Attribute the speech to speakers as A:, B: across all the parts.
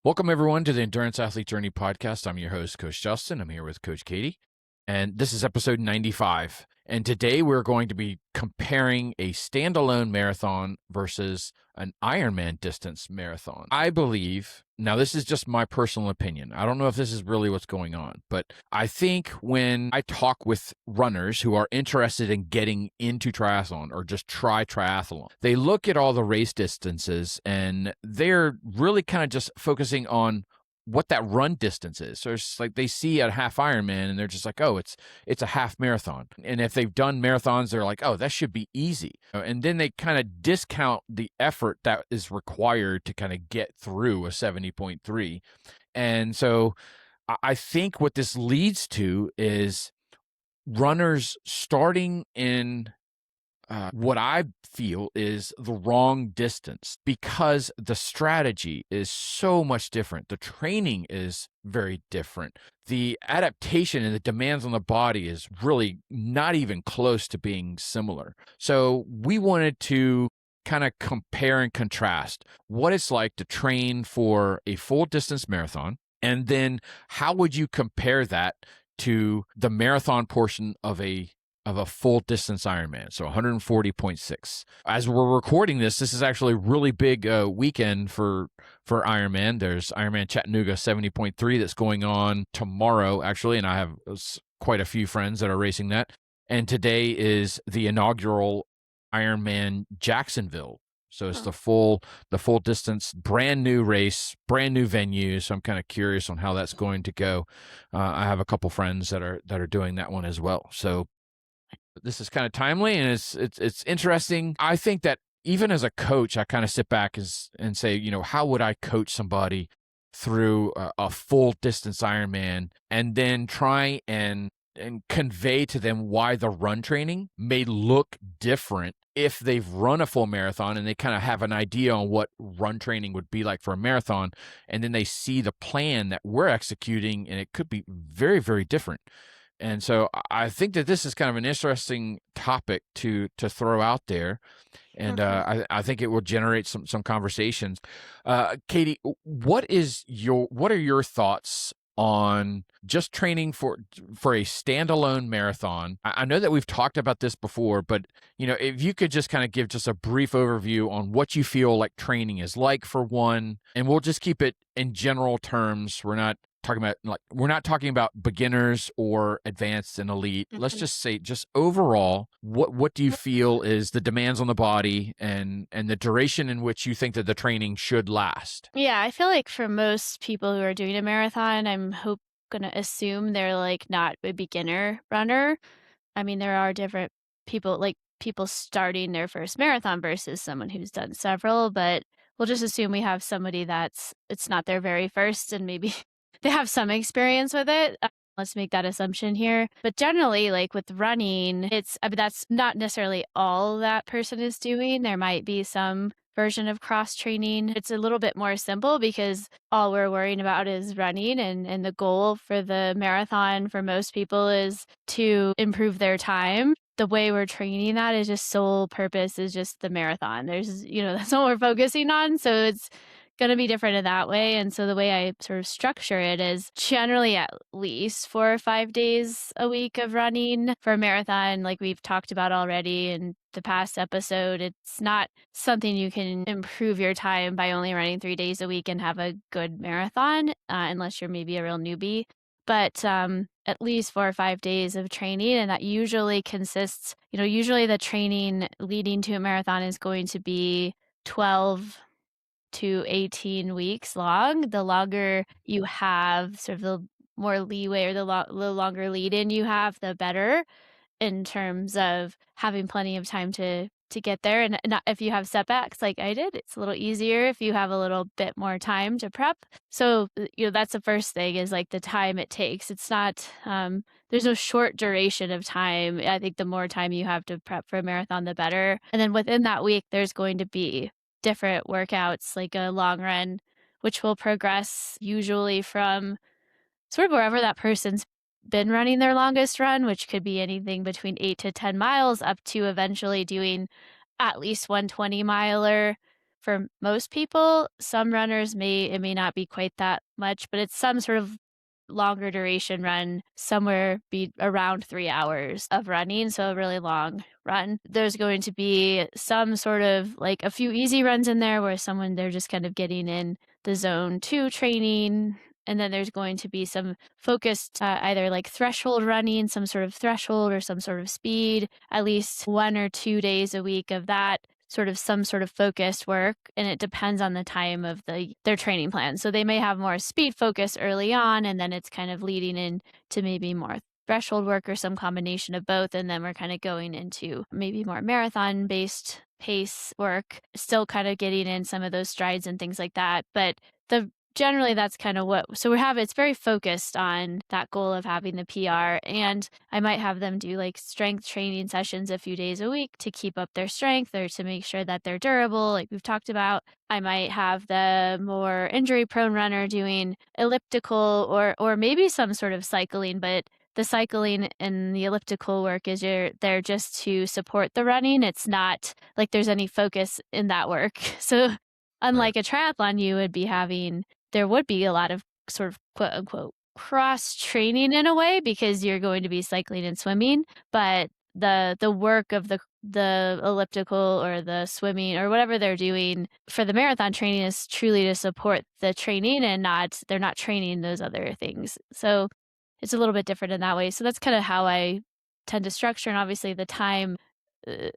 A: Welcome, everyone, to the Endurance Athlete Journey podcast. I'm your host, Coach Justin. I'm here with Coach Katie, and this is episode 95. And today we're going to be comparing a standalone marathon versus an Ironman distance marathon. I believe, now this is just my personal opinion. I don't know if this is really what's going on, but I think when I talk with runners who are interested in getting into triathlon or just try triathlon, they look at all the race distances and they're really kind of just focusing on what that run distance is. So it's like they see a half Ironman and they're just like, oh, it's a half marathon. And if they've done marathons, they're like, oh, that should be easy. And then they kind of discount the effort that is required to kind of get through a 70.3. And so I think what this leads to is runners starting in what I feel is the wrong distance because the strategy is so much different. The training is very different. The adaptation and the demands on the body is really not even close to being similar. So we wanted to kind of compare and contrast what it's like to train for a full distance marathon. And then how would you compare that to the marathon portion of a full distance Ironman, so 140.6. As we're recording this is actually a really big weekend for Ironman. There's Ironman Chattanooga 70.3 that's going on tomorrow, actually, and I have quite a few friends that are racing that. And today is the inaugural Ironman Jacksonville. So it's the full distance, brand new race, brand new venue. So I'm kind of curious on how that's going to go. I have a couple friends that are doing that one as well. So this is kind of timely and it's interesting. I think that even as a coach, I kind of sit back and say, how would I coach somebody through a full distance Ironman and then try and convey to them why the run training may look different if they've run a full marathon and they kind of have an idea on what run training would be like for a marathon. And then they see the plan that we're executing and it could be very, very different. And so I think that this is kind of an interesting topic to throw out there, and I think it will generate some conversations. Katie, what are your thoughts on just training for a standalone marathon? I know that we've talked about this before, but if you could just kind of give just a brief overview on what you feel like training is like for one, and we'll just keep it in general terms. We're not talking about beginners or advanced and elite. Let's just say just overall, what do you feel is the demands on the body and the duration in which you think that the training should last?
B: Yeah, I feel like for most people who are doing a marathon, gonna assume they're like not a beginner runner. I mean, there are different people, like people starting their first marathon versus someone who's done several, but we'll just assume we have somebody it's not their very first and maybe they have some experience with it. Let's make that assumption here. But generally, like with running, that's not necessarily all that person is doing. There might be some version of cross training. It's a little bit more simple because all we're worrying about is running, and the goal for the marathon for most people is to improve their time. The way we're training that is just sole purpose is just the marathon. That's what we're focusing on. So it's going to be different in that way. And so the way I sort of structure it is generally at least 4 or 5 days a week of running for a marathon. Like we've talked about already in the past episode, it's not something you can improve your time by only running 3 days a week and have a good marathon, unless you're maybe a real newbie. But at least 4 or 5 days of training. And that usually consists, usually the training leading to a marathon is going to be 12 to 18 weeks long. The longer you have, sort of the more leeway or the longer lead in you have, the better in terms of having plenty of time to get there. And not if you have setbacks like I did, it's a little easier if you have a little bit more time to prep. So, that's the first thing is like the time it takes. It's not, there's no short duration of time. I think the more time you have to prep for a marathon, the better. And then within that week, there's going to be different workouts, like a long run, which will progress usually from sort of wherever that person's been running their longest run, which could be anything between 8 to 10 miles up to eventually doing at least 120 miler for most people. Some runners it may not be quite that much, but it's some sort of longer duration run, somewhere be around 3 hours of running, so a really long run. There's going to be some sort of like a few easy runs in there where they're just kind of getting in the zone 2 training. And then there's going to be some focused, either like threshold running, some sort of threshold or some sort of speed, at least 1 or 2 days a week of that sort of some sort of focused work, and it depends on the time of their training plan. So they may have more speed focus early on, and then it's kind of leading into maybe more threshold work or some combination of both, and then we're kind of going into maybe more marathon based pace work, still kind of getting in some of those strides and things like that. But the generally that's kind of it's very focused on that goal of having the PR. And I might have them do like strength training sessions a few days a week to keep up their strength or to make sure that they're durable, like we've talked about. I might have the more injury prone runner doing elliptical or maybe some sort of cycling, but the cycling and the elliptical work is there just to support the running. It's not like there's any focus in that work. So unlike a triathlon, there would be a lot of sort of quote unquote cross training in a way because you're going to be cycling and swimming, but the work of the elliptical or the swimming or whatever they're doing for the marathon training is truly to support the training and they're not training those other things. So it's a little bit different in that way. So that's kind of how I tend to structure. And obviously the time, uh,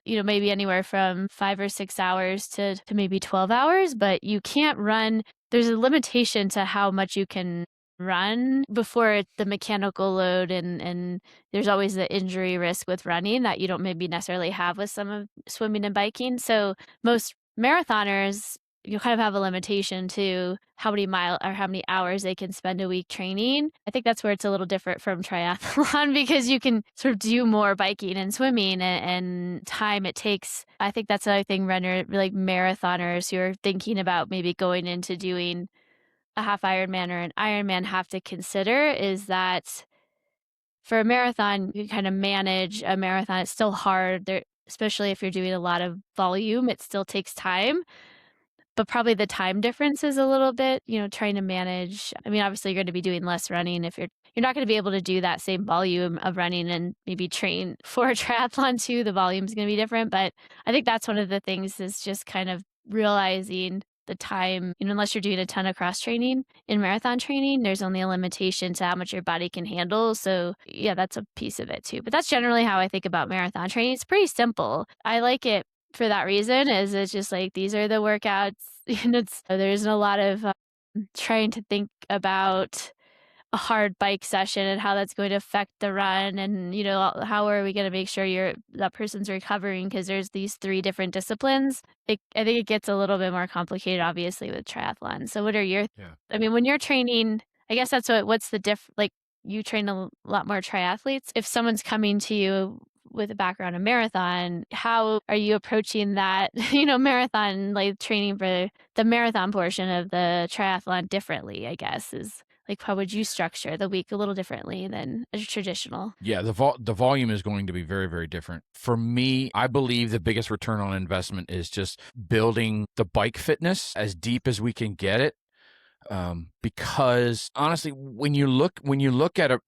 B: maybe anywhere from 5 or 6 hours to maybe 12 hours, but you can't run. There's a limitation to how much you can run before the mechanical load and there's always the injury risk with running that you don't maybe necessarily have with some of swimming and biking. So most marathoners, you kind of have a limitation to how many hours they can spend a week training. I think that's where it's a little different from triathlon because you can sort of do more biking and swimming and time it takes. I think that's another thing marathoners who are thinking about maybe going into doing a half Ironman or an Ironman have to consider is that for a marathon, you kind of manage a marathon. It's still hard there, especially if you're doing a lot of volume, it still takes time. But probably the time difference is a little bit, trying to manage. I mean, obviously, you're going to be doing less running if you're not going to be able to do that same volume of running and maybe train for a triathlon too. The volume is going to be different. But I think that's one of the things is just kind of realizing the time, unless you're doing a ton of cross training in marathon training, there's only a limitation to how much your body can handle. So yeah, that's a piece of it too. But that's generally how I think about marathon training. It's pretty simple. I like it for that reason is it's just like these are the workouts and there's a lot of trying to think about a hard bike session and how that's going to affect the run and how are we going to make sure that person's recovering because there's these 3 different disciplines. I think it gets a little bit more complicated obviously with triathlon. So what are I mean when you're training, I guess that's what's the like you train a lot more triathletes. If someone's coming to you with a background in marathon, how are you approaching that, marathon, like training for the marathon portion of the triathlon differently, I guess, is like, how would you structure the week a little differently than a traditional?
A: Yeah, the volume is going to be very, very different. For me, I believe the biggest return on investment is just building the bike fitness as deep as we can get it. Because honestly, when you look at a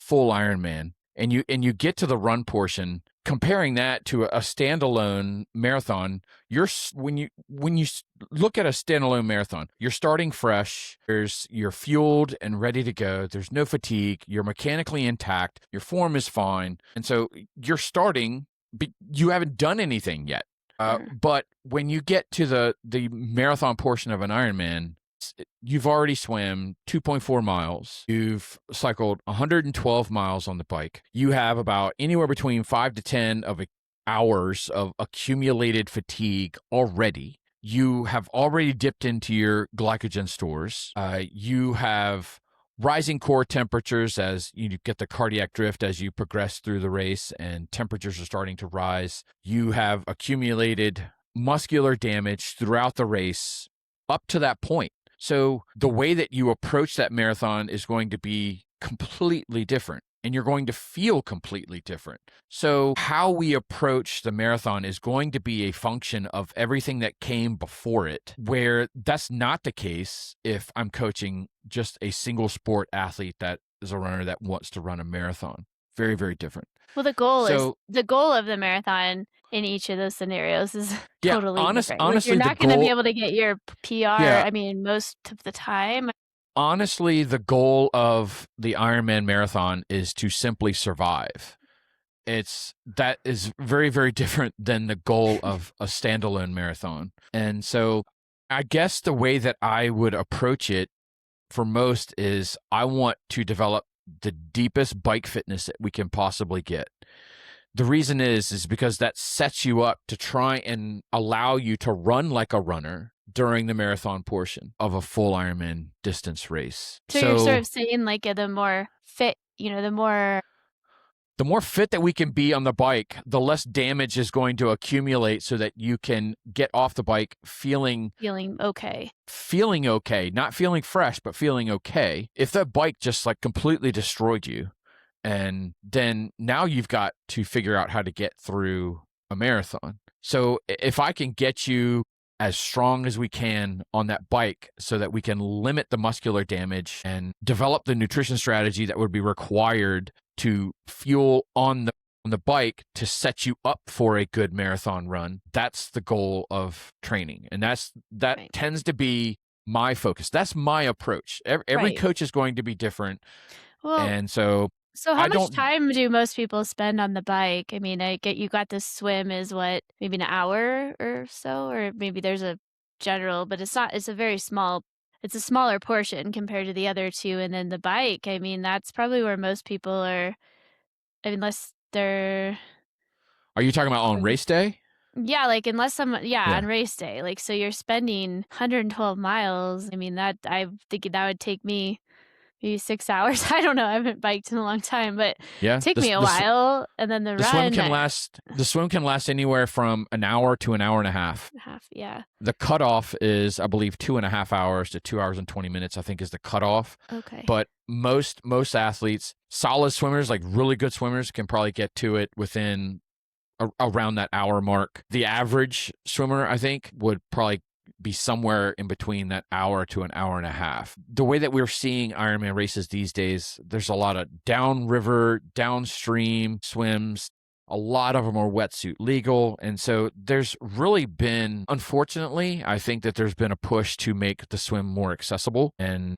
A: full Ironman and you get to the run portion, comparing that to a standalone marathon, when you look at a standalone marathon, you're starting fresh. You're fueled and ready to go. There's no fatigue. You're mechanically intact. Your form is fine, and so you're starting. You haven't done anything yet. But when you get to the marathon portion of an Ironman, you've already swam 2.4 miles. You've cycled 112 miles on the bike. You have about anywhere between 5 to 10 hours of accumulated fatigue already. You have already dipped into your glycogen stores. You have rising core temperatures as you get the cardiac drift as you progress through the race and temperatures are starting to rise. You have accumulated muscular damage throughout the race up to that point. So the way that you approach that marathon is going to be completely different. and you're going to feel completely different. So how we approach the marathon is going to be a function of everything that came before it, where that's not the case if I'm coaching just a single sport athlete that is a runner that wants to run a marathon. Very, very different.
B: Well, the goal of the marathon in each of those scenarios is
A: Yeah,
B: totally different. Like, you're
A: honestly, the
B: not gonna be
A: goal,
B: able to get your PR,
A: yeah,
B: I mean, most of the time.
A: honestly, the goal of the Ironman marathon is to simply survive. That is very, very different than the goal of a standalone marathon. And so I guess the way that I would approach it for most is I want to develop the deepest bike fitness that we can possibly get. The reason is because that sets you up to try and allow you to run like a runner during the marathon portion of a full Ironman distance race.
B: So you're sort of saying, like, the more fit, the more
A: fit that we can be on the bike, the less damage is going to accumulate so that you can get off the bike feeling
B: okay.
A: Not feeling fresh, but feeling okay. If that bike just like completely destroyed you, and then now you've got to figure out how to get through a marathon. So if I can get you as strong as we can on that bike so that we can limit the muscular damage and develop the nutrition strategy that would be required to fuel on the bike to set you up for a good marathon run, that's the goal of training. And that
B: Right.
A: tends to be my focus. That's my approach. Every
B: Right.
A: coach is going to be different.
B: Well,
A: And so
B: how much time do most people spend on the bike? I mean, I get you got this swim is what, maybe an hour or so, or maybe there's a general, but it's not, it's a smaller portion compared to the other two. And then the bike, I mean, that's probably where most people are, unless they're,
A: Are you talking about on race day?
B: yeah, like unless someone,
A: Yeah.
B: on race day, like, so you're spending 112 miles. I mean, that, I think that would take me maybe 6 hours. I don't know. I haven't biked in a long time, but
A: Yeah.
B: take me a while. And then the
A: swim
B: run,
A: can last anywhere from an hour to an hour and a half.
B: Yeah.
A: The cutoff is, I believe, 2.5 hours to 2 hours and 20 minutes, I think, is the cutoff.
B: Okay.
A: But most athletes, solid swimmers, like really good swimmers, can probably get to it within around that hour mark. The average swimmer, I think, would probably be somewhere in between that hour to an hour and a half. The way that we're seeing Ironman races these days, there's a lot of downriver, downstream swims. A lot of them are wetsuit legal. And so there's really been, unfortunately, I think that there's been a push to make the swim more accessible and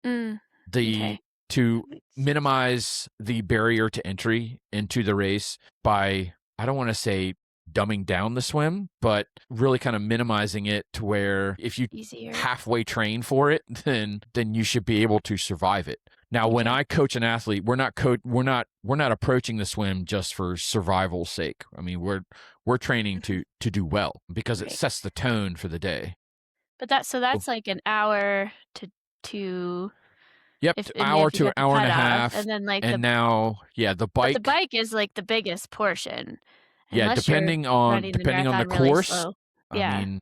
B: Okay.
A: to minimize the barrier to entry into the race by, I don't want to say dumbing down the swim, but really kind of minimizing it to where if you
B: Easier.
A: halfway train for it, then you should be able to survive it. Now, when I coach an athlete, we're not approaching the swim just for survival's sake. I mean, we're training to do well because it sets the tone for the day.
B: But that's like an hour to
A: Yep, hour to an hour and a half,
B: and then like
A: the bike.
B: the bike is like the biggest portion.
A: Yeah, depending on the course.
B: Really,
A: I mean,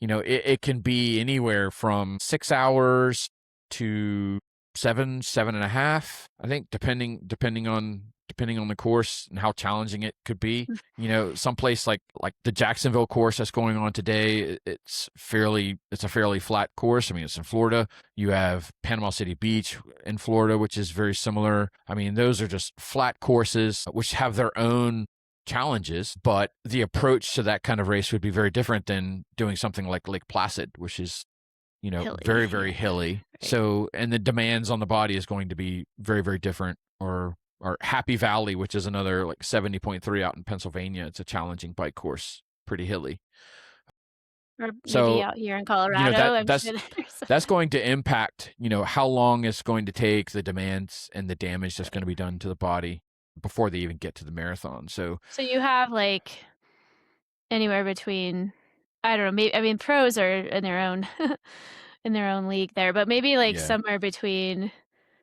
A: it can be anywhere from 6 hours to 7.5. I think depending on the course and how challenging it could be. Someplace like the Jacksonville course that's going on today, it's a fairly flat course. I mean, it's in Florida. You have Panama City Beach in Florida, which is very similar. I mean, those are just flat courses which have their own challenges, but the approach to that kind of race would be very different than doing something like Lake Placid, which is hilly. Very, very hilly. Right. So, and the demands on the body is going to be very, very different. Or Happy Valley, which is another like 70.3 out in Pennsylvania. It's a challenging bike course, pretty hilly.
B: Or maybe out here in Colorado.
A: That's going to impact, how long it's going to take, the demands and the damage that's going to be done to the body before they even get to the marathon. So
B: you have like anywhere between, I don't know, maybe, I mean, pros are in their own in their own league there, but maybe like somewhere between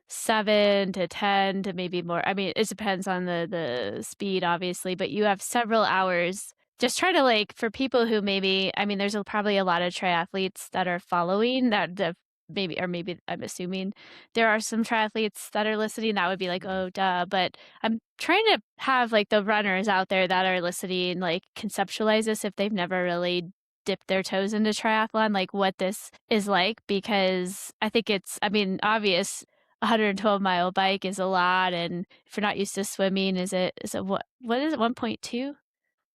B: 7 to 10 to maybe more. I mean, it depends on the speed, obviously, but you have several hours. Just try to, like, for people who maybe, I mean, there's probably a lot of triathletes that are following that maybe I'm assuming there are some triathletes that are listening that would be like, "Oh, duh," but I'm trying to have, like, the runners out there that are listening, like, conceptualize this if they've never really dipped their toes into triathlon, like, what this is like, because I think it's, I mean, obvious, a 112-mile bike is a lot, and if you're not used to swimming, is it what is it, 1.2?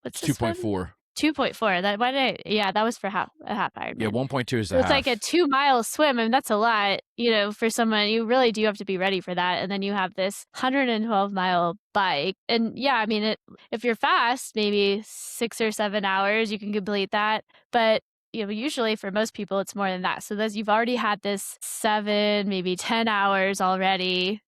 B: What's
A: It's
B: the swim?
A: 2.4.
B: 2.4, that why did I yeah, that was for a half
A: Yeah,
B: Ironman.
A: 1.2 is
B: So
A: the
B: it's like a
A: half.
B: 2-mile swim, and that's a lot, for someone. You really do have to be ready for that, and then you have this 112-mile bike, and yeah, I mean, if you're fast, maybe 6 or 7 hours, you can complete that, but, usually for most people, it's more than that. So that's, you've already had this 7, maybe 10 hours already,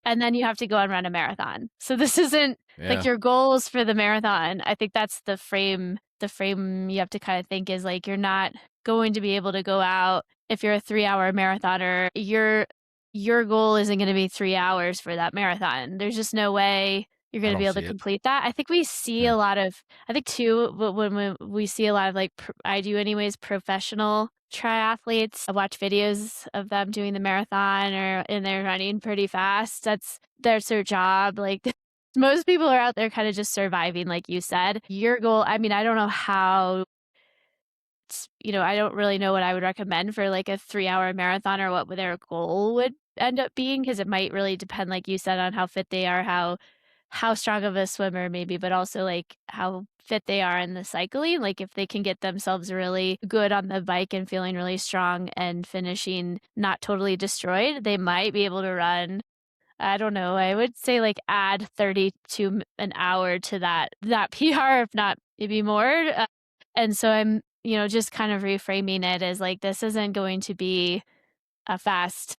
B: and then you have to go and run a marathon. So this isn't like
A: Yeah,
B: your goals for the marathon. I think that's the frame you have to kind of think is like you're not going to be able to go out if you're a 3-hour marathoner. Your goal isn't going to be 3 hours for that marathon. There's just no way you're
A: I
B: going to be
A: don't
B: able to
A: see it.
B: complete that. I think we see
A: Yeah.
B: a lot of, I think too, when we see a lot of like, I do anyways, professional triathletes. I watch videos of them doing the marathon and they're running pretty fast. That's their job. Like most people are out there kind of just surviving, like you said. Your goal, I mean, I don't know how I don't really know what I would recommend for like a 3-hour marathon or what their goal would end up being because it might really depend, like you said, on how fit they are, how strong of a swimmer maybe, but also like how fit they are in the cycling. Like if they can get themselves really good on the bike and feeling really strong and finishing not totally destroyed, they might be able to run. I don't know. I would say like add 30 to an hour to that PR, if not maybe more. And so I'm, just kind of reframing it as like this isn't going to be a fast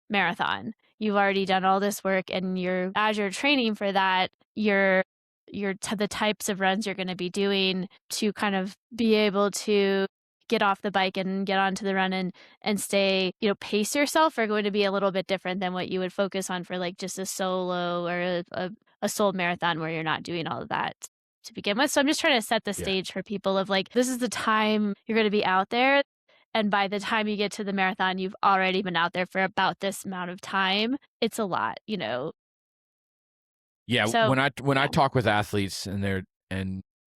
B: marathon. You've already done all this work and as you're training for that, the types of runs you're going to be doing to kind of be able to get off the bike and get onto the run and stay, pace yourself are going to be a little bit different than what you would focus on for like just a solo or a soul marathon where you're not doing all of that to begin with. So I'm just trying to set the
A: Yeah.
B: stage for people of like, this is the time you're going to be out there. And by the time you get to the marathon, you've already been out there for about this amount of time. It's a lot.
A: Yeah,
B: So,
A: when I
B: yeah.
A: talk with athletes and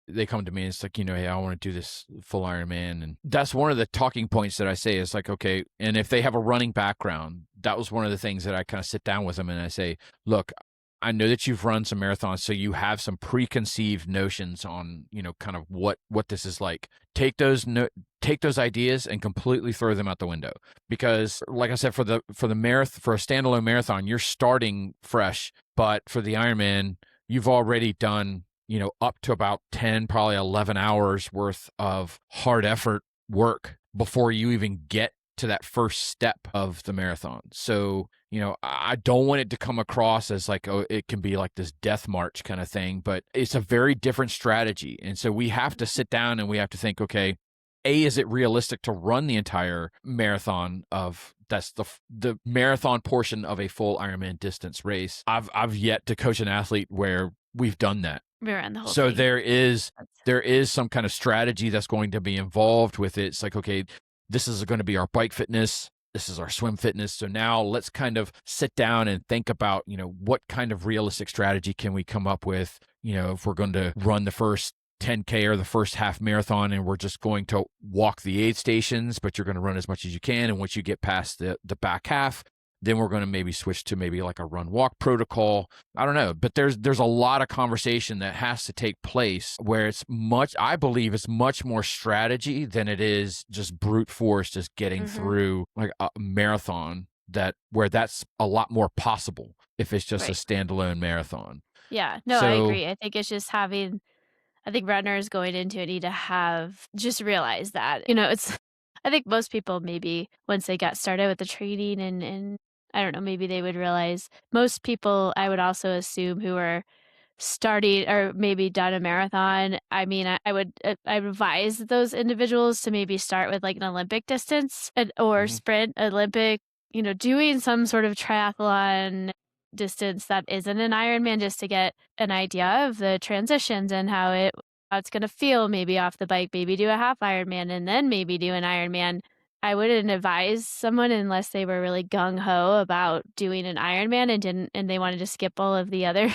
A: they come to me and it's like, hey, I want to do this full Ironman, and that's one of the talking points that I say is like, okay, and if they have a running background, that was one of the things that I kind of sit down with them and I say, look, I know that you've run some marathons, so you have some preconceived notions on, kind of what this is like. Take those ideas and completely throw them out the window because, like I said, for the marathon, for a standalone marathon, you're starting fresh, but for the Ironman, you've already done, up to about 10, probably 11 hours worth of hard effort work before you even get to that first step of the marathon. So, I don't want it to come across as like, oh, it can be like this death march kind of thing, but it's a very different strategy. And so we have to sit down and we have to think, okay, is it realistic to run the entire marathon of that's the marathon portion of a full Ironman distance race? I've yet to coach an athlete where we've done that.
B: We ran the whole
A: So
B: thing.
A: there is some kind of strategy that's going to be involved with it. It's like, okay, this is going to be our bike fitness. This is our swim fitness. So now let's kind of sit down and think about, what kind of realistic strategy can we come up with, if we're going to run the first 10K or the first half marathon and we're just going to walk the aid stations, but you're going to run as much as you can. And once you get past the back half, then we're going to maybe switch to maybe like a run walk protocol. I don't know, but there's a lot of conversation that has to take place where I believe it's much more strategy than it is just brute force, just getting
B: Mhm.
A: through like a marathon where that's a lot more possible if it's just a
B: Right.
A: standalone marathon.
B: Yeah. No, I
A: So
B: agree. I think it's just I think runners going into it need to just realize that, it's, I think most people maybe once they got started with the training and I don't know, maybe they would realize most people, I would also assume who are starting or maybe done a marathon, I mean, I advise those individuals to maybe start with like an Olympic distance or
A: mhm.
B: sprint Olympic, doing some sort of triathlon distance that isn't an Ironman just to get an idea of the transitions and how it's going to feel maybe off the bike, maybe do a half Ironman and then maybe do an Ironman I wouldn't advise someone unless they were really gung ho about doing an Ironman and they wanted to skip all of the other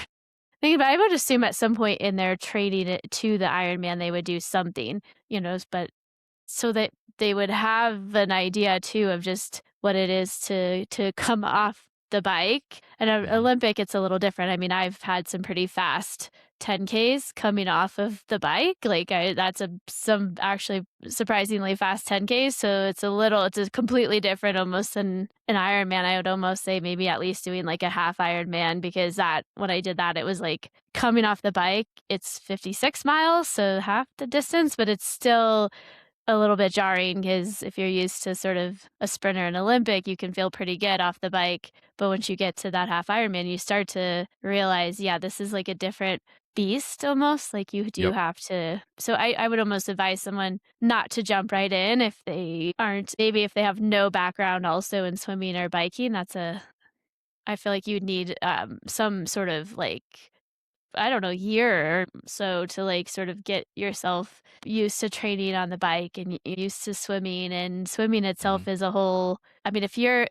B: things. But I would assume at some point in their training it to the Ironman, they would do something, but so that they would have an idea too of just what it is to come off the bike. And
A: Mhm.
B: Olympic, it's a little different. I mean, I've had some pretty fast 10Ks coming off of the bike. Like that's some actually surprisingly fast 10Ks. So it's a completely different almost than an Ironman. I would almost say maybe at least doing like a half Ironman because that when I did that, it was like coming off the bike. It's 56 miles, so half the distance, but it's still a little bit jarring because if you're used to sort of a sprinter and Olympic, you can feel pretty good off the bike. But once you get to that half Ironman, you start to realize, yeah, this is like a different beast almost. Like you do
A: Yep.
B: have to. So I would almost advise someone not to jump right in if they aren't, maybe if they have no background also in swimming or biking. I feel like you'd need some sort of like I don't know, year or so to like sort of get yourself used to training on the bike and used to swimming and swimming
A: Mhm.
B: itself is a whole I mean, if you're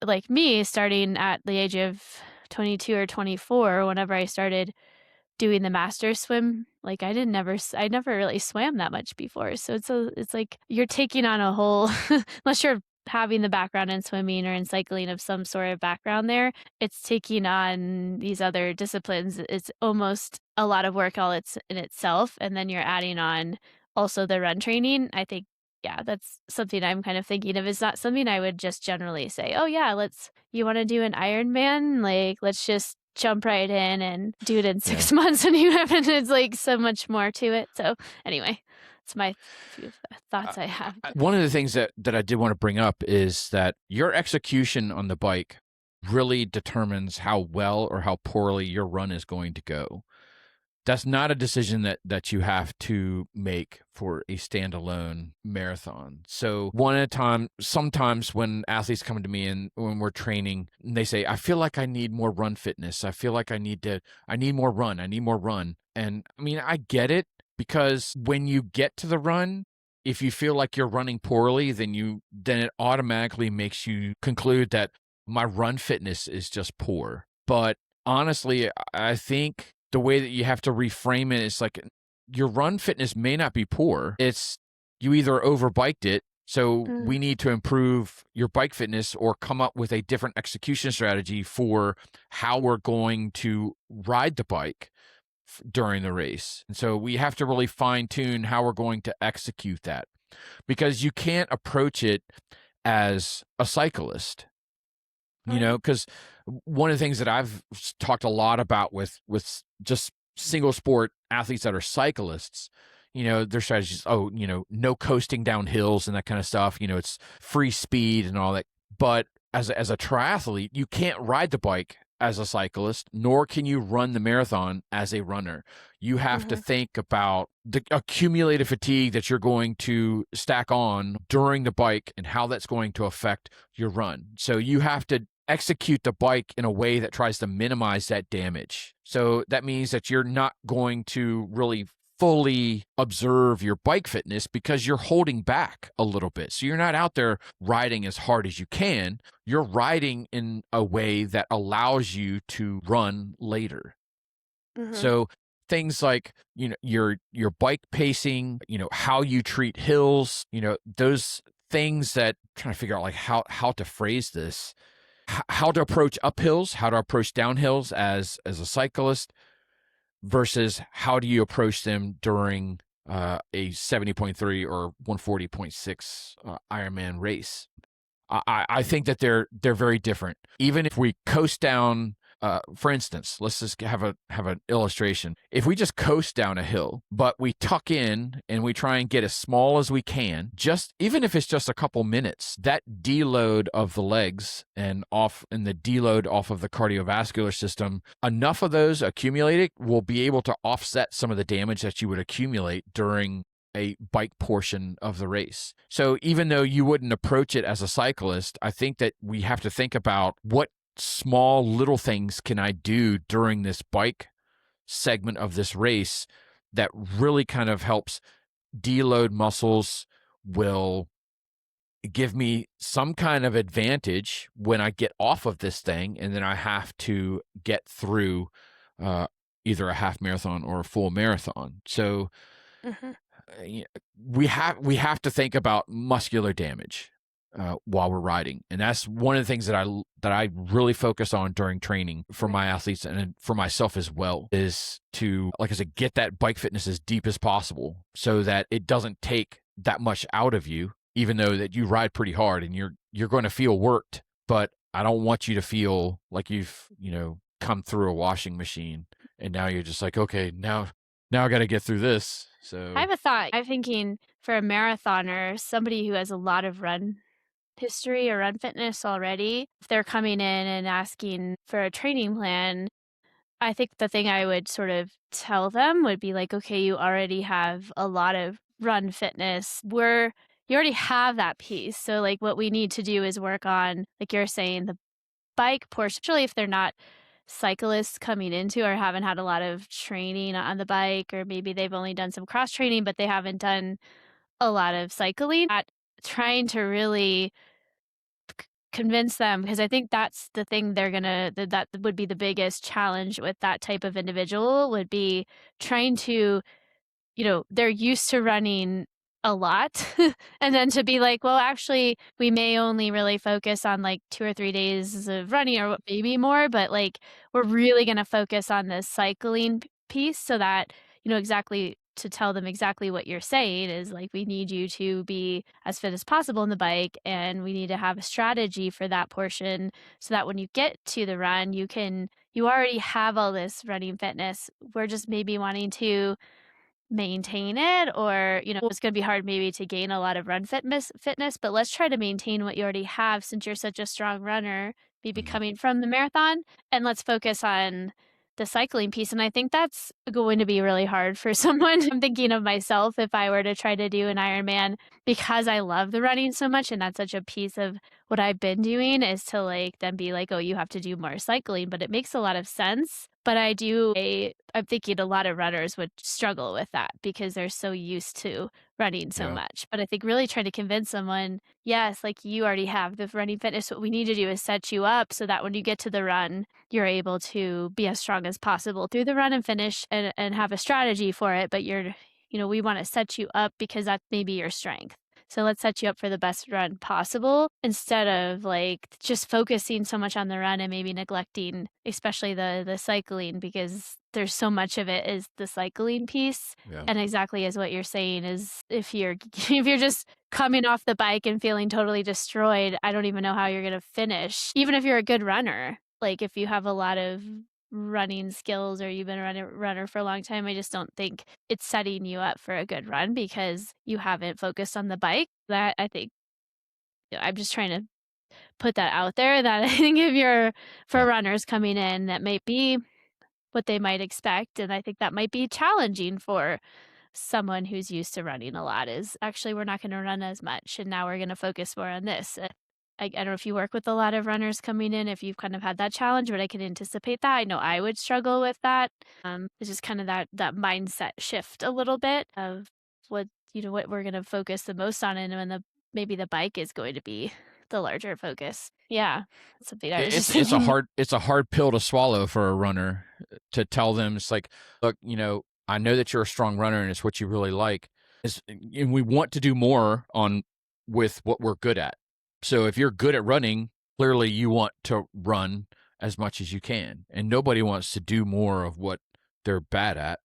B: like me starting at the age of 22 or 24, whenever I started doing the master swim, like I never really swam that much before. So it's like you're taking on a whole unless you're having the background in swimming or in cycling of some sort of background there, it's taking on these other disciplines. It's almost a lot of work all it's in itself. And then you're adding on also the run training. I think yeah, that's something I'm kind of thinking of. It's not something I would just generally say, "Oh yeah, you want to do an Ironman? Like let's just jump right in and do it in
A: Yeah.
B: 6 months and you haven't it's like so much more to it. So anyway, it's my few
A: Uh,
B: thoughts I have.
A: One of the things that I did want to bring up is that your execution on the bike really determines how well or how poorly your run is going to go. That's not a decision that you have to make for a standalone marathon. So one at a time, sometimes when athletes come to me and when we're training, and they say, I feel like I need more run fitness. I feel like I need more run. I need more run. And I mean, I get it because when you get to the run, if you feel like you're running poorly, then it automatically makes you conclude that my run fitness is just poor. But honestly, I think the way that you have to reframe it is like your run fitness may not be poor. It's you either overbiked it, so we
B: Mm,
A: need to improve your bike fitness or come up with a different execution strategy for how we're going to ride the bike during the race. And so we have to really fine tune how we're going to execute that because you can't approach it as a cyclist,
B: right.
A: because one of the things that I've talked a lot about with just single sport athletes that are cyclists, their strategies, no coasting down hills and that kind of stuff. It's free speed and all that. But as a triathlete, you can't ride the bike as a cyclist, nor can you run the marathon as a runner. You have to
B: Mhm,
A: think about the accumulated fatigue that you're going to stack on during the bike and how that's going to affect your run. So you have to execute the bike in a way that tries to minimize that damage. So that means that you're not going to really fully observe your bike fitness because you're holding back a little bit. So you're not out there riding as hard as you can. You're riding in a way that allows you to run later.
B: mhm,
A: So things like, your bike pacing, how you treat hills, those things that I'm trying to figure out like how to phrase this, how to approach uphills, how to approach downhills as a cyclist versus how do you approach them during a 70.3 or 140.6 Ironman race. I think that they're very different. Even if we coast down, for instance, let's just have an illustration. If we just coast down a hill, but we tuck in and we try and get as small as we can, just even if it's just a couple minutes, that deload of the legs and the deload off of the cardiovascular system, enough of those accumulated will be able to offset some of the damage that you would accumulate during a bike portion of the race. So even though you wouldn't approach it as a cyclist, I think that we have to think about what small little things can I do during this bike segment of this race that really kind of helps deload muscles, will give me some kind of advantage when I get off of this thing, and then I have to get through either a half marathon or a full marathon. So
B: Mhm.
A: we have to think about muscular damage while we're riding, and that's one of the things that I really focus on during training for my athletes and for myself as well, is to, like I said, get that bike fitness as deep as possible so that it doesn't take that much out of you, even though that you ride pretty hard and you're going to feel worked, but I don't want you to feel like you've come through a washing machine and now you're just like, okay, now I got to get through this.
B: I
A: So
B: have a thought. I'm thinking for a marathoner, somebody who has a lot of run history or run fitness already, if they're coming in and asking for a training plan, I think the thing I would sort of tell them would be like, okay, you already have a lot of run fitness. You already have that piece. So like what we need to do is work on, like you're saying, the bike portion, especially if they're not cyclists coming into or haven't had a lot of training on the bike, or maybe they've only done some cross training, but they haven't done a lot of cycling. Trying to really convince them, because I think that's the thing that would be the biggest challenge with that type of individual, would be trying to, they're used to running a lot and then to be like, well, actually, we may only really focus on like 2 or 3 days of running, or maybe more, but like we're really going to focus on the cycling piece, so that, exactly, to tell them exactly what you're saying is like, we need you to be as fit as possible in the bike, and we need to have a strategy for that portion, so that when you get to the run, you already have all this running fitness. We're just maybe wanting to maintain it, or, it's gonna be hard maybe to gain a lot of run fitness, but let's try to maintain what you already have since you're such a strong runner, maybe
A: mhm.
B: coming from the marathon, and let's focus on the cycling piece, and I think that's going to be really hard for someone. I'm thinking of myself if I were to try to do an Ironman, because I love the running so much, and that's such a piece of what I've been doing, is to, like, then be like, "Oh, you have to do more cycling," but it makes a lot of sense. But I'm thinking a lot of runners would struggle with that because they're so used to running so
A: Yeah.
B: much. But I think really trying to convince someone, yes, like, you already have the running fitness. What we need to do is set you up so that when you get to the run, you're able to be as strong as possible through the run and finish, and have a strategy for it. But we want to set you up because that's maybe your strength. So let's set you up for the best run possible, instead of like just focusing so much on the run and maybe neglecting, especially the cycling, because there's so much of it is the cycling piece.
A: Yeah.
B: And exactly as what you're saying is, if you're if you're just coming off the bike and feeling totally destroyed, I don't even know how you're gonna finish. Even if you're a good runner, like if you have a lot of running skills, or you've been a runner for a long time, I just don't think it's setting you up for a good run because you haven't focused on the bike. That I think, I'm just trying to put that out there, that I think if you're, for
A: Yeah.
B: runners coming in, that might be what they might expect, and I think that might be challenging for someone who's used to running a lot, is actually, we're not gonna run as much, and now we're gonna focus more on this. I don't know if you work with a lot of runners coming in, if you've kind of had that challenge, but I can anticipate that. I know I would struggle with that. It's just kind of that mindset shift a little bit of what we're gonna focus the most on, and when maybe the bike is going to be the larger focus. Yeah, that's something I was just thinking.
A: It's a hard pill to swallow for a runner, to tell them, it's like, look, I know that you're a strong runner and it's what you really like. And we want to do more on with what we're good at. So if you're good at running, clearly you want to run as much as you can. And nobody wants to do more of what they're bad at,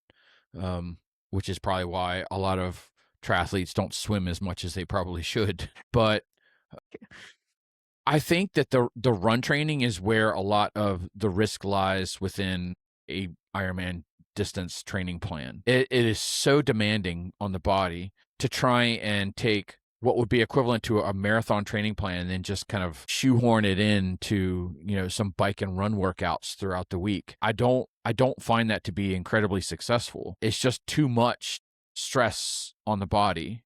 A: which is probably why a lot of triathletes don't swim as much as they probably should. But I think that the run training is where a lot of the risk lies within a Ironman distance training plan. It is so demanding on the body to try and take what would be equivalent to a marathon training plan and then just kind of shoehorn it into, some bike and run workouts throughout the week. I don't find that to be incredibly successful. It's just too much stress on the body.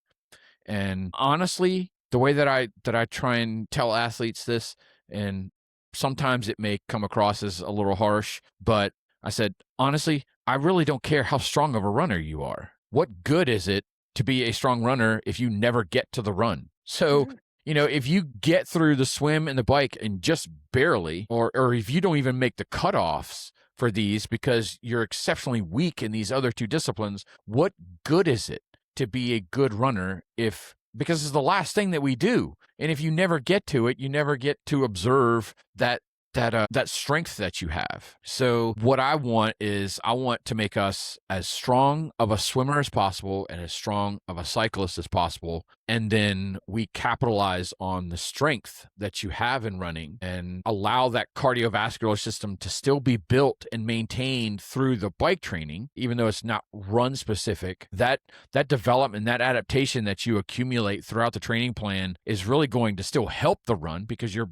A: And honestly, the way that I try and tell athletes this, and sometimes it may come across as a little harsh, but I said, honestly, I really don't care how strong of a runner you are. What good is it to be a strong runner if you never get to the run? So
B: Mhm.
A: if you get through the swim and the bike and just barely, or if you don't even make the cutoffs for these because you're exceptionally weak in these other two disciplines, what good is it to be a good runner because it's the last thing that we do. And if you never get to it, you never get to observe that strength that you have. So what I want to make us as strong of a swimmer as possible and as strong of a cyclist as possible. And then we capitalize on the strength that you have in running and allow that cardiovascular system to still be built and maintained through the bike training, even though it's not run specific. That development, that adaptation that you accumulate throughout the training plan is really going to still help the run because you're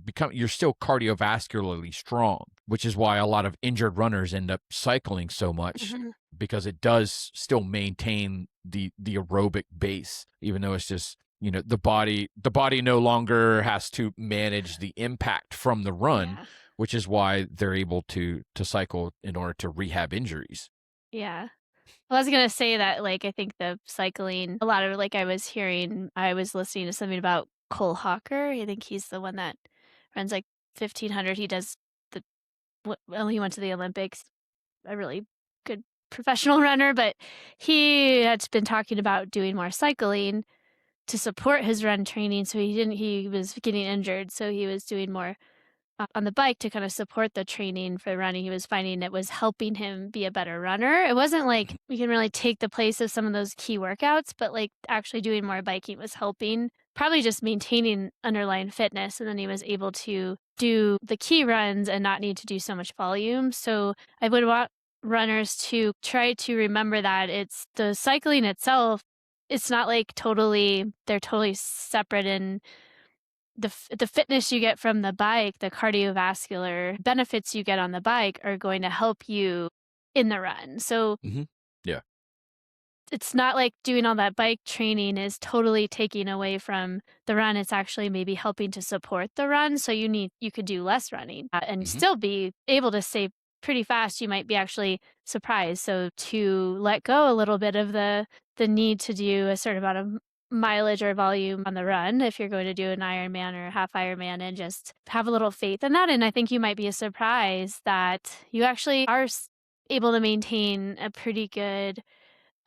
A: still cardiovascularly strong, which is why a lot of injured runners end up cycling so much because it does still maintain the aerobic base, even though it's just, the body no longer has to manage the impact from the run, which is why they're able to cycle in order to rehab injuries.
B: Yeah. Well, I was gonna say that, like, I think the cycling, a lot of, like, I was listening to something about Cole Hawker. I think he's the one that runs, like, 1,500. He does well, he went to the Olympics, a really good professional runner, but he had been talking about doing more cycling to support his run training, so he was getting injured, so he was doing more on the bike to kind of support the training for running. He was finding it was helping him be a better runner. It wasn't like we can really take the place of some of those key workouts, but like actually doing more biking was helping, probably just maintaining underlying fitness. And then he was able to do the key runs and not need to do so much volume. So I would want runners to try to remember that it's the cycling itself. It's not like they're totally separate, and the fitness you get from the bike, the cardiovascular benefits you get on the bike are going to help you in the run. So
A: Yeah.
B: it's not like doing all that bike training is totally taking away from the run. It's actually maybe helping to support the run. So you could do less running and still be able to stay pretty fast. You might be actually surprised. So to let go a little bit of the need to do a certain amount of mileage or volume on the run, if you're going to do an Ironman or a half Ironman, and just have a little faith in that. And I think you might be surprised that you actually are able to maintain a pretty good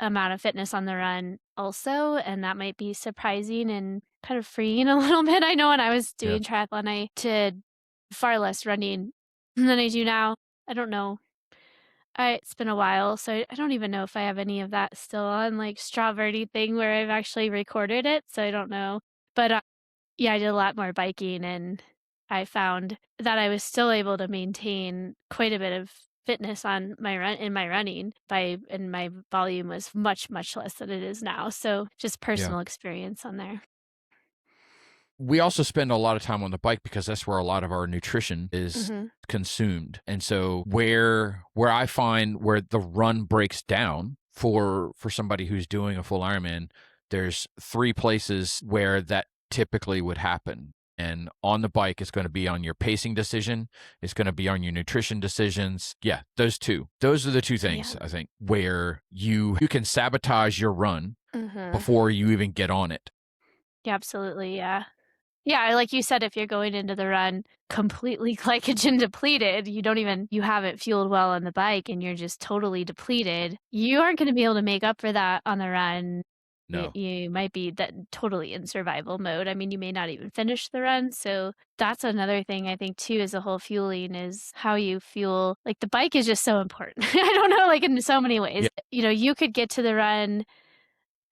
B: amount of fitness on the run also, and that might be surprising and kind of freeing a little bit. I know when I was doing triathlon, I did far less running than I do now. I don't know. It's been a while, so I don't even know if I have any of that still on, like, Strawberry thing where I've actually recorded it, so I don't know. But, yeah, I did a lot more biking, and I found that I was still able to maintain quite a bit of fitness on my running and my volume was much, much less than it is now, so just personal experience on there.
A: We also spend a lot of time on the bike because that's where a lot of our nutrition is consumed. And so where I find where the run breaks down for somebody who's doing a full Ironman, there's 3 places where that typically would happen. And on the bike, it's going to be on your pacing decision. It's going to be on your nutrition decisions. Yeah, those two. Those are the 2 things, I think, where you can sabotage your run before you even get on it.
B: Yeah, absolutely, yeah. Yeah, like you said, if you're going into the run completely glycogen depleted, you haven't fueled well on the bike and you're just totally depleted, you aren't gonna be able to make up for that on the run.
A: No.
B: You might be totally in survival mode. I mean, you may not even finish the run, so that's another thing I think too is the whole fueling is how you fuel. Like, the bike is just so important. I don't know, like, in so many ways. You could get to the run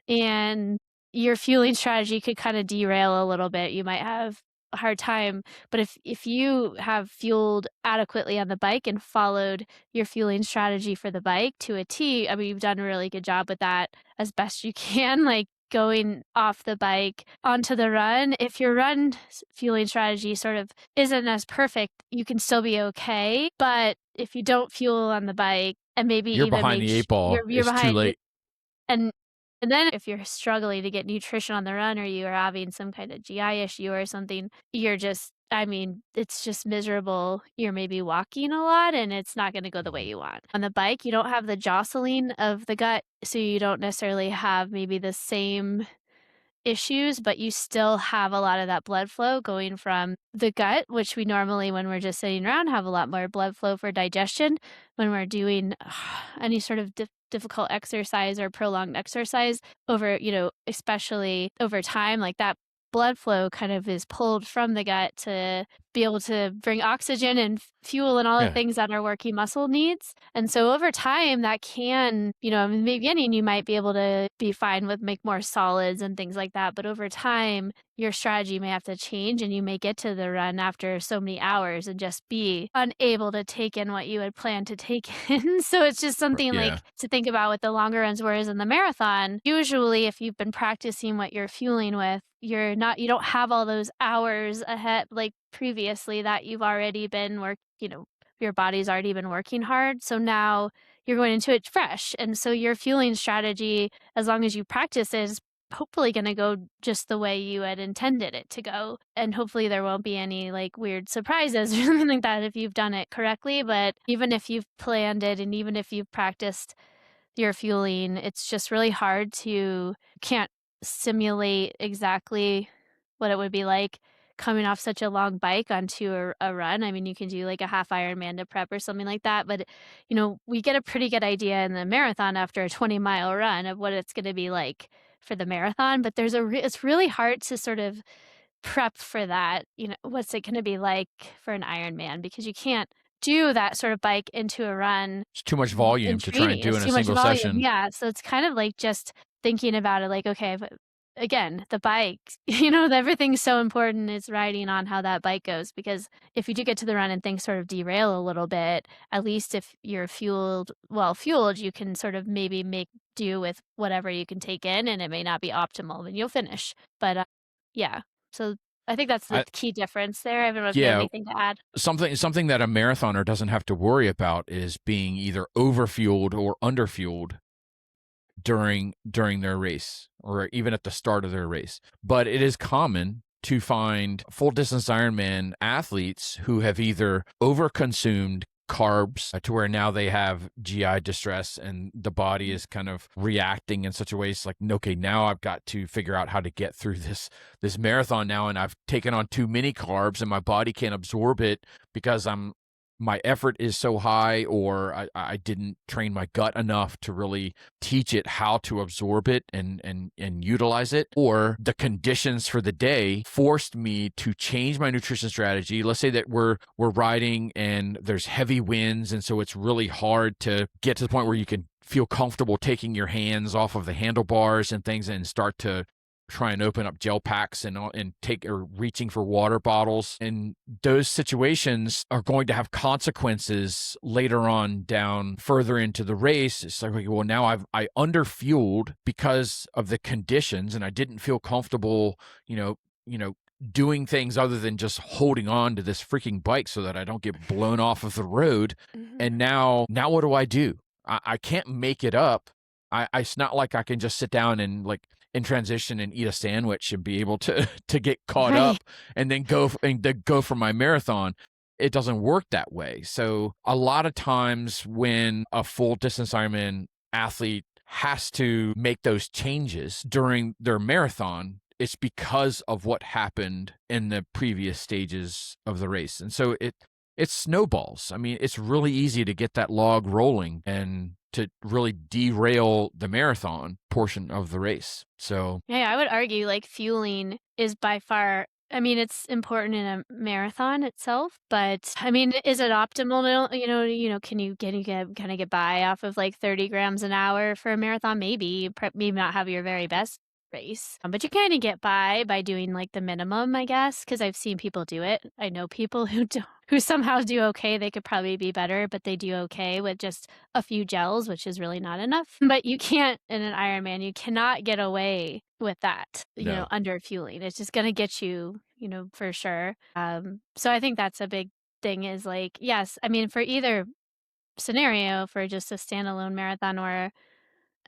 B: and your fueling strategy could kinda derail a little bit. You might have a hard time, but if you have fueled adequately on the bike and followed your fueling strategy for the bike to a T, I mean, you've done a really good job with that as best you can, like, going off the bike onto the run. If your run fueling strategy sort of isn't as perfect, you can still be okay, but if you don't fuel on the bike and maybe
A: You're
B: even
A: behind the 8 ball.
B: you're
A: It's too
B: behind
A: late.
B: and and then if you're struggling to get nutrition on the run or you are having some kind of GI issue or something, it's just miserable. You're maybe walking a lot and it's not gonna go the way you want. On the bike, you don't have the jostling of the gut, so you don't necessarily have maybe the same issues, but you still have a lot of that blood flow going from the gut, which we normally, when we're just sitting around, have a lot more blood flow for digestion. When we're doing any sort of difficult exercise or prolonged exercise over, especially over time, like that blood flow kind of is pulled from the gut to be able to bring oxygen and fuel and all the
A: Yeah.
B: things that our working muscle needs. And so over time, that can, in the beginning, you might be able to be fine with make more solids and things like that. But over time, your strategy may have to change and you may get to the run after so many hours and just be unable to take in what you had planned to take in. So it's just something
A: Yeah.
B: like to think about with the longer runs, whereas in the marathon, usually if you've been practicing what you're fueling with, you don't have all those hours ahead like previously that you've already been your body's already been working hard. So now you're going into it fresh. And so your fueling strategy, as long as you practice it, is hopefully going to go just the way you had intended it to go. And hopefully there won't be any like weird surprises or something like that if you've done it correctly. But even if you've planned it and even if you've practiced your fueling, it's just really hard to can't simulate exactly what it would be like coming off such a long bike onto a run. I mean, you can do like a half Ironman to prep or something like that, but we get a pretty good idea in the marathon after a 20-mile run of what it's going to be like for the marathon. But it's really hard to sort of prep for that. What's it going to be like for an Ironman because you can't do that sort of bike into a run
A: It's too much volume
B: in
A: to try and
B: training.
A: do
B: It's
A: in a
B: too much
A: single
B: volume.
A: session.
B: Yeah, so it's kind of like just thinking about it like, okay, but again, the bike, everything's so important is riding on how that bike goes because if you do get to the run and things sort of derail a little bit, at least if you're fueled, you can sort of maybe make do with whatever you can take in and it may not be optimal and you'll finish. But yeah, so I think that's the
A: I
B: key difference there. I don't know if you have
A: yeah,
B: anything to add.
A: something that a marathoner doesn't have to worry about is being either overfueled or underfueled during their race or even at the start of their race. But it is common to find full distance Ironman athletes who have either overconsumed carbs to where now they have GI distress and the body is kind of reacting in such a way it's like, okay, now I've got to figure out how to get through this marathon now, and I've taken on too many carbs and my body can't absorb it because my effort is so high, or I didn't train my gut enough to really teach it how to absorb it and utilize it, or the conditions for the day forced me to change my nutrition strategy. Let's say that we're riding and there's heavy winds, and so it's really hard to get to the point where you can feel comfortable taking your hands off of the handlebars and things and start to try and open up gel packs and take or reaching for water bottles. And those situations are going to have consequences later on down further into the race. It's like, well, now I underfueled because of the conditions and I didn't feel comfortable, doing things other than just holding on to this freaking bike so that I don't get blown off of the road.
B: Mhm.
A: And now what do I do? I can't make it up. It's not like I can just sit down and like in transition and eat a sandwich and be able to to get caught
B: Right.
A: up and then go for my marathon. It doesn't work that way. So a lot of times when a full distance Ironman athlete has to make those changes during their marathon, it's because of what happened in the previous stages of the race. And so it snowballs. I mean, it's really easy to get that log rolling and to really derail the marathon portion of the race. So,
B: Yeah, I would argue like fueling is by far I mean, it's important in a marathon itself, but I mean, is it optimal? Can you get kind of get by off of like 30 grams an hour for a marathon? Maybe, maybe not have your very best race, but you kind of get by doing like the minimum, I guess, because I've seen people do it. I know people who do who somehow do okay. They could probably be better, but they do okay with just a few gels, which is really not enough. But you can't in an Ironman, you cannot get away with that,
A: no.
B: under fueling. It's just gonna get you, for sure. So I think that's a big thing is like, yes, I mean, for either scenario, for just a standalone marathon or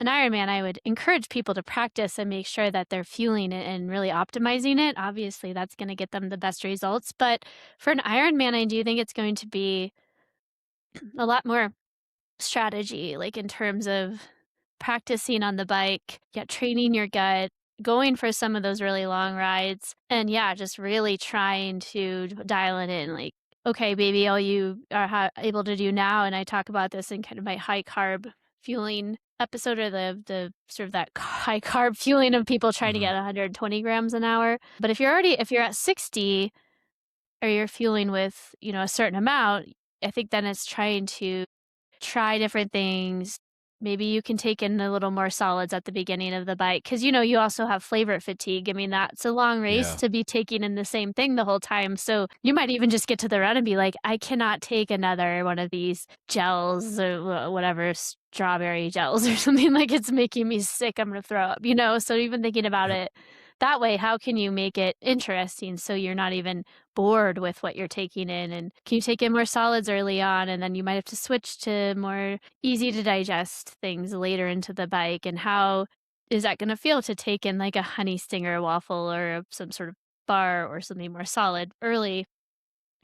B: an Ironman, I would encourage people to practice and make sure that they're fueling it and really optimizing it. Obviously, that's going to get them the best results. But for an Ironman, I do think it's going to be a lot more strategy, like in terms of practicing on the bike, yeah, training your gut, going for some of those really long rides and yeah, just really trying to dial it in. Like, okay, baby, all you are able to do now. And I talk about this in kind of my high carb fueling episode, or the sort of that high carb fueling of people trying to
A: Mhm.
B: get 120 grams an hour. But if you're at 60 or you're fueling with, a certain amount, I think then it's trying to try different things. Maybe you can take in a little more solids at the beginning of the bike because, you also have flavor fatigue. I mean, that's a long race
A: Yeah.
B: to be taking in the same thing the whole time. So you might even just get to the run and be like, I cannot take another one of these gels or whatever, strawberry gels or something, like it's making me sick. I'm going to throw up. So even thinking about
A: Yep.
B: it that way, how can you make it interesting so you're not even bored with what you're taking in? And can you take in more solids early on? And then you might have to switch to more easy to digest things later into the bike. And how is that going to feel to take in like a honey stinger waffle or some sort of bar or something more solid early?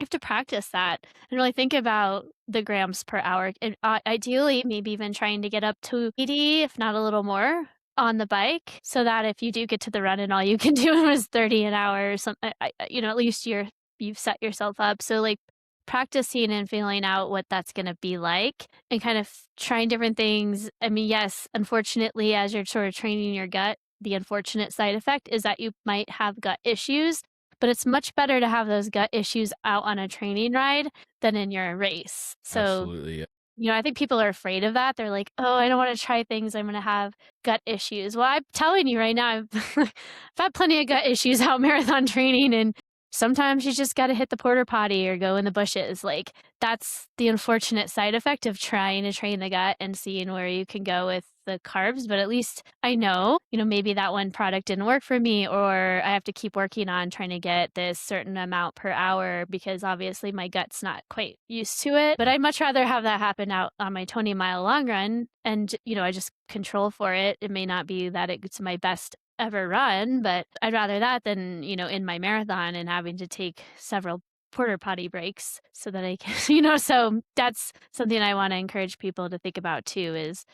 B: You have to practice that and really think about the grams per hour, and, ideally, maybe even trying to get up to 80, if not a little more, on the bike, so that if you do get to the run and all you can do is 30 an hour or something, at least you've set yourself up. So, like, practicing and feeling out what that's gonna be like and kind of trying different things. I mean, yes, unfortunately, as you're sort of training your gut, the unfortunate side effect is that you might have gut issues, but it's much better to have those gut issues out on a training ride than in your race. So,
A: Absolutely. Yeah.
B: I think people are afraid of that. They're like, "Oh, I don't wanna try things. I'm gonna have gut issues." Well, I'm telling you right now, I've had plenty of gut issues out marathon training, and sometimes you just gotta hit the porta potty or go in the bushes. Like, that's the unfortunate side effect of trying to train the gut and seeing where you can go with the carbs, but at least I know, maybe that one product didn't work for me, or I have to keep working on trying to get this certain amount per hour because obviously my gut's not quite used to it. But I'd much rather have that happen out on my 20-mile long run and, I just control for it. It may not be that it's my best ever run, but I'd rather that than, in my marathon and having to take several porter potty breaks so that I can, so that's something I want to encourage people to think about too is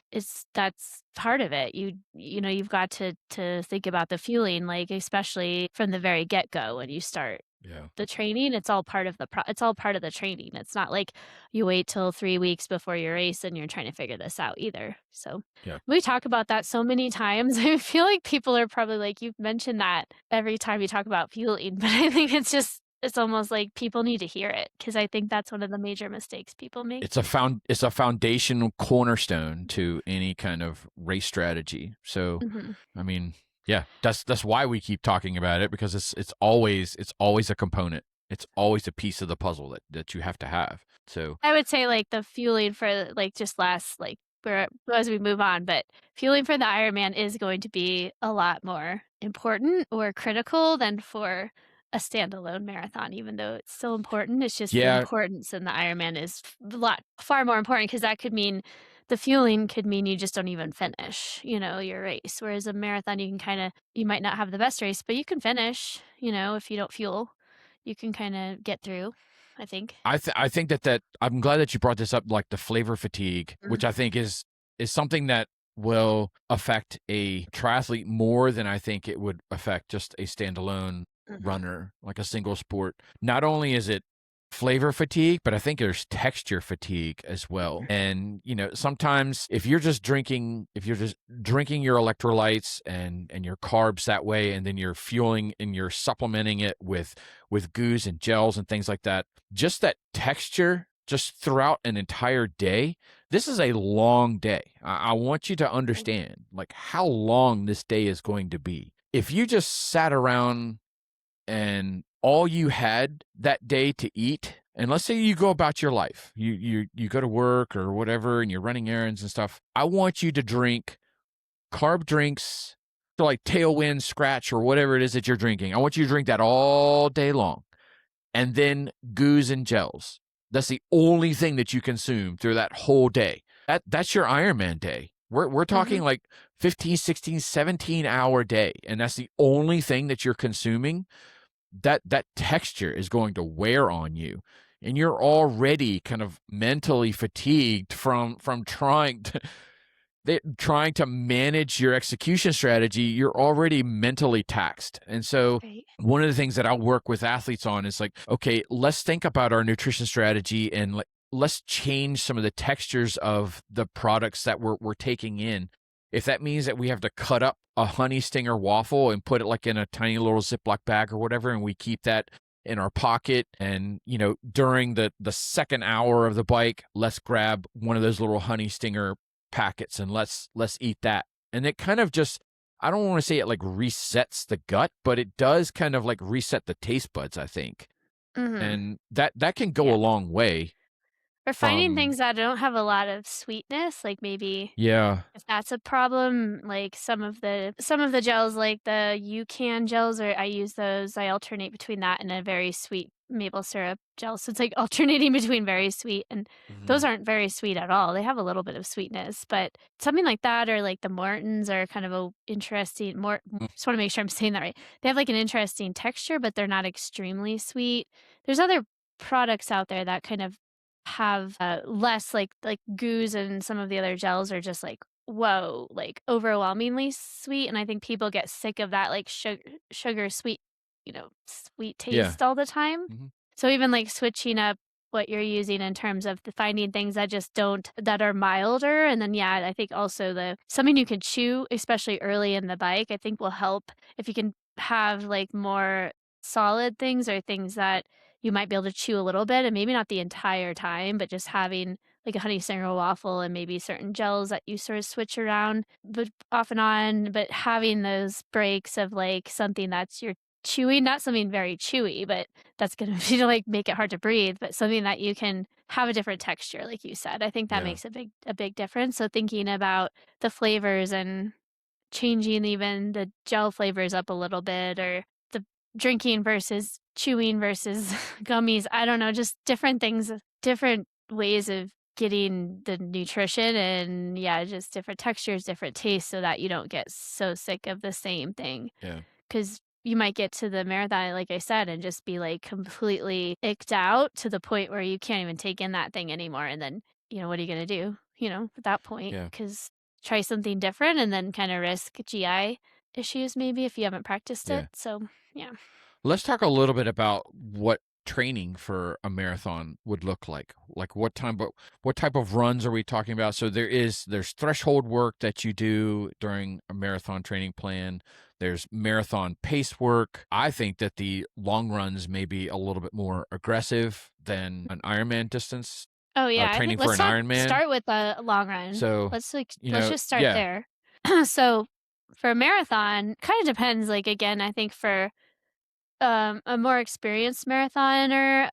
B: that's part of it. You've got to think about the fueling, like especially from the very get-go when you start
A: Yeah.
B: the training. It's all part of it's all part of the training. It's not like you wait till 3 weeks before your race and you're trying to figure this out either. So
A: Yeah.
B: we talk about that so many times. I feel like people are probably like, you've mentioned that every time you talk about fueling, but I think it's almost like people need to hear it because I think that's one of the major mistakes people make.
A: It's a foundational cornerstone to any kind of race strategy. So,
B: Mhm.
A: I mean, yeah, that's why we keep talking about it, because it's always a component. It's always a piece of the puzzle that you have to have. So,
B: I would say, like, the fueling for, like, just last, like, for as we move on, but fueling for the Ironman is going to be a lot more important or critical than for a standalone marathon, even though it's still important. It's just the
A: yeah,
B: importance in the Ironman is a lot far more important because that could mean the fueling could mean you just don't even finish, your race. Whereas a marathon, you might not have the best race, but you can finish, if you don't fuel. You can kinda get through, I think.
A: I think that I'm glad that you brought this up, like the flavor fatigue, which
B: Mhm.
A: I think is something that will affect a triathlete more than I think it would affect just a standalone
B: Mhm.
A: runner, like a single sport. Not only is it flavor fatigue, but I think there's texture fatigue as well. And sometimes if you're just drinking your electrolytes and your carbs that way, and then you're fueling and you're supplementing it with goos and gels and things like that, just that texture just throughout an entire day. This is a long day. I want you to understand like how long this day is going to be. If you just sat around and all you had that day to eat, and let's say you go about your life, you go to work or whatever and you're running errands and stuff, I want you to drink carb drinks, so like Tailwind, Scratch, or whatever it is that you're drinking. I want you to drink that all day long, and then goos and gels. That's the only thing that you consume through that whole day. That's your Ironman day. We're talking
B: Mhm.
A: like 15, 16, 17-hour day, and that's the only thing that you're consuming. That texture is going to wear on you, and you're already kind of mentally fatigued from trying to trying to manage your execution strategy, you're already mentally taxed. And so
B: Right.
A: one of the things that I'll work with athletes on is like, okay, let's think about our nutrition strategy and let's change some of the textures of the products that we're taking in. If that means that we have to cut up a honey stinger waffle and put it like in a tiny little Ziploc bag or whatever, and we keep that in our pocket, and during the second hour of the bike, let's grab one of those little honey stinger packets and let's eat that. And it kind of just, I don't want to say it like resets the gut, but it does kind of like reset the taste buds, I think.
B: Mhm.
A: And that can go
B: Yeah.
A: a long way
B: Or finding
A: from
B: things that don't have a lot of sweetness, like maybe
A: yeah.
B: if that's a problem, like some of the gels, like the UCAN gels, or I use those, I alternate between that and a very sweet maple syrup gel. So it's like alternating between very sweet and those
A: Mhm.
B: aren't very sweet at all. They have a little bit of sweetness, but something like that or like the Mortons are kind of a interesting more
A: Mm,
B: just want to make sure I'm saying that right. They have like an interesting texture, but they're not extremely sweet. There's other products out there that kind of have, less like goos and some of the other gels are just like, whoa, like overwhelmingly sweet, and I think people get sick of that, like, sugar sweet, sweet
A: yeah.
B: taste all the time.
A: Mhm.
B: So even, like, switching up what you're using in terms of the finding things that just don't that are milder, and then, yeah, I think also the something you can chew, especially early in the bike, I think will help if you can have, like, more solid things or things that you might be able to chew a little bit and maybe not the entire time, but just having like a honey stinger waffle and maybe certain gels that you sort of switch around but off and on, but having those breaks of like something that's you're chewing, not something very chewy, but that's gonna be to like make it hard to breathe, but something that you can have a different texture, like you said. I think that
A: Yeah.
B: makes a big difference. So thinking about the flavors and changing even the gel flavors up a little bit or the drinking versus chewing versus gummies. I don't know, just different things, different ways of getting the nutrition and yeah, just different textures, different tastes so that you don't get so sick of the same thing.
A: Yeah.
B: Cause you might get to the marathon, like I said, and just be like completely icked out to the point where you can't even take in that thing anymore. And then, what are you going to do, at that point?
A: Yeah.
B: Cause try something different and then kind of risk GI issues maybe if you haven't practiced it.
A: Yeah.
B: So, yeah.
A: Let's talk a little bit about what training for a marathon would look like. Like what type of runs are we talking about? So there's threshold work that you do during a marathon training plan. There's marathon pace work. I think that the long runs may be a little bit more aggressive than an Ironman distance,
B: Oh, yeah. I
A: training
B: think
A: for
B: let's
A: an
B: talk,
A: Ironman.
B: start with a long run.
A: So,
B: Let's just start
A: yeah,
B: there. So, for a marathon, kind of depends. Like, again, I think for a more experienced marathoner,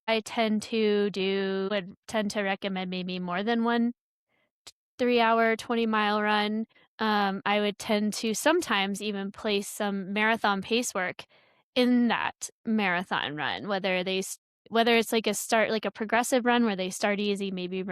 B: would tend to recommend maybe more than one 3-hour, 20-mile run. I would tend to sometimes even place some marathon pace work in that marathon run, whether it's like a progressive run where they start easy, maybe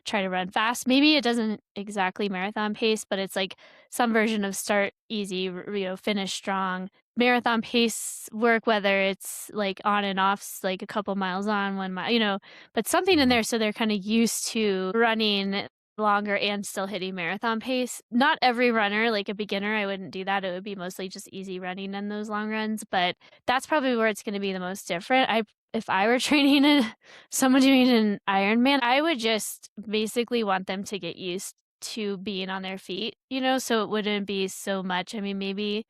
B: try to run fast. Maybe it doesn't exactly marathon pace, but it's like some version of start easy, finish strong. Marathon pace work, whether it's like on and off, like a couple miles on, 1 mile, but something in
A: mhm,
B: there so they're kind of used to running longer and still hitting marathon pace. Not every runner, like a beginner, I wouldn't do that. It would be mostly just easy running in those long runs, but that's probably where it's going to be the most different. If I were training someone doing an Ironman, I would just basically want them to get used to being on their feet, so it wouldn't be so much. I mean, maybe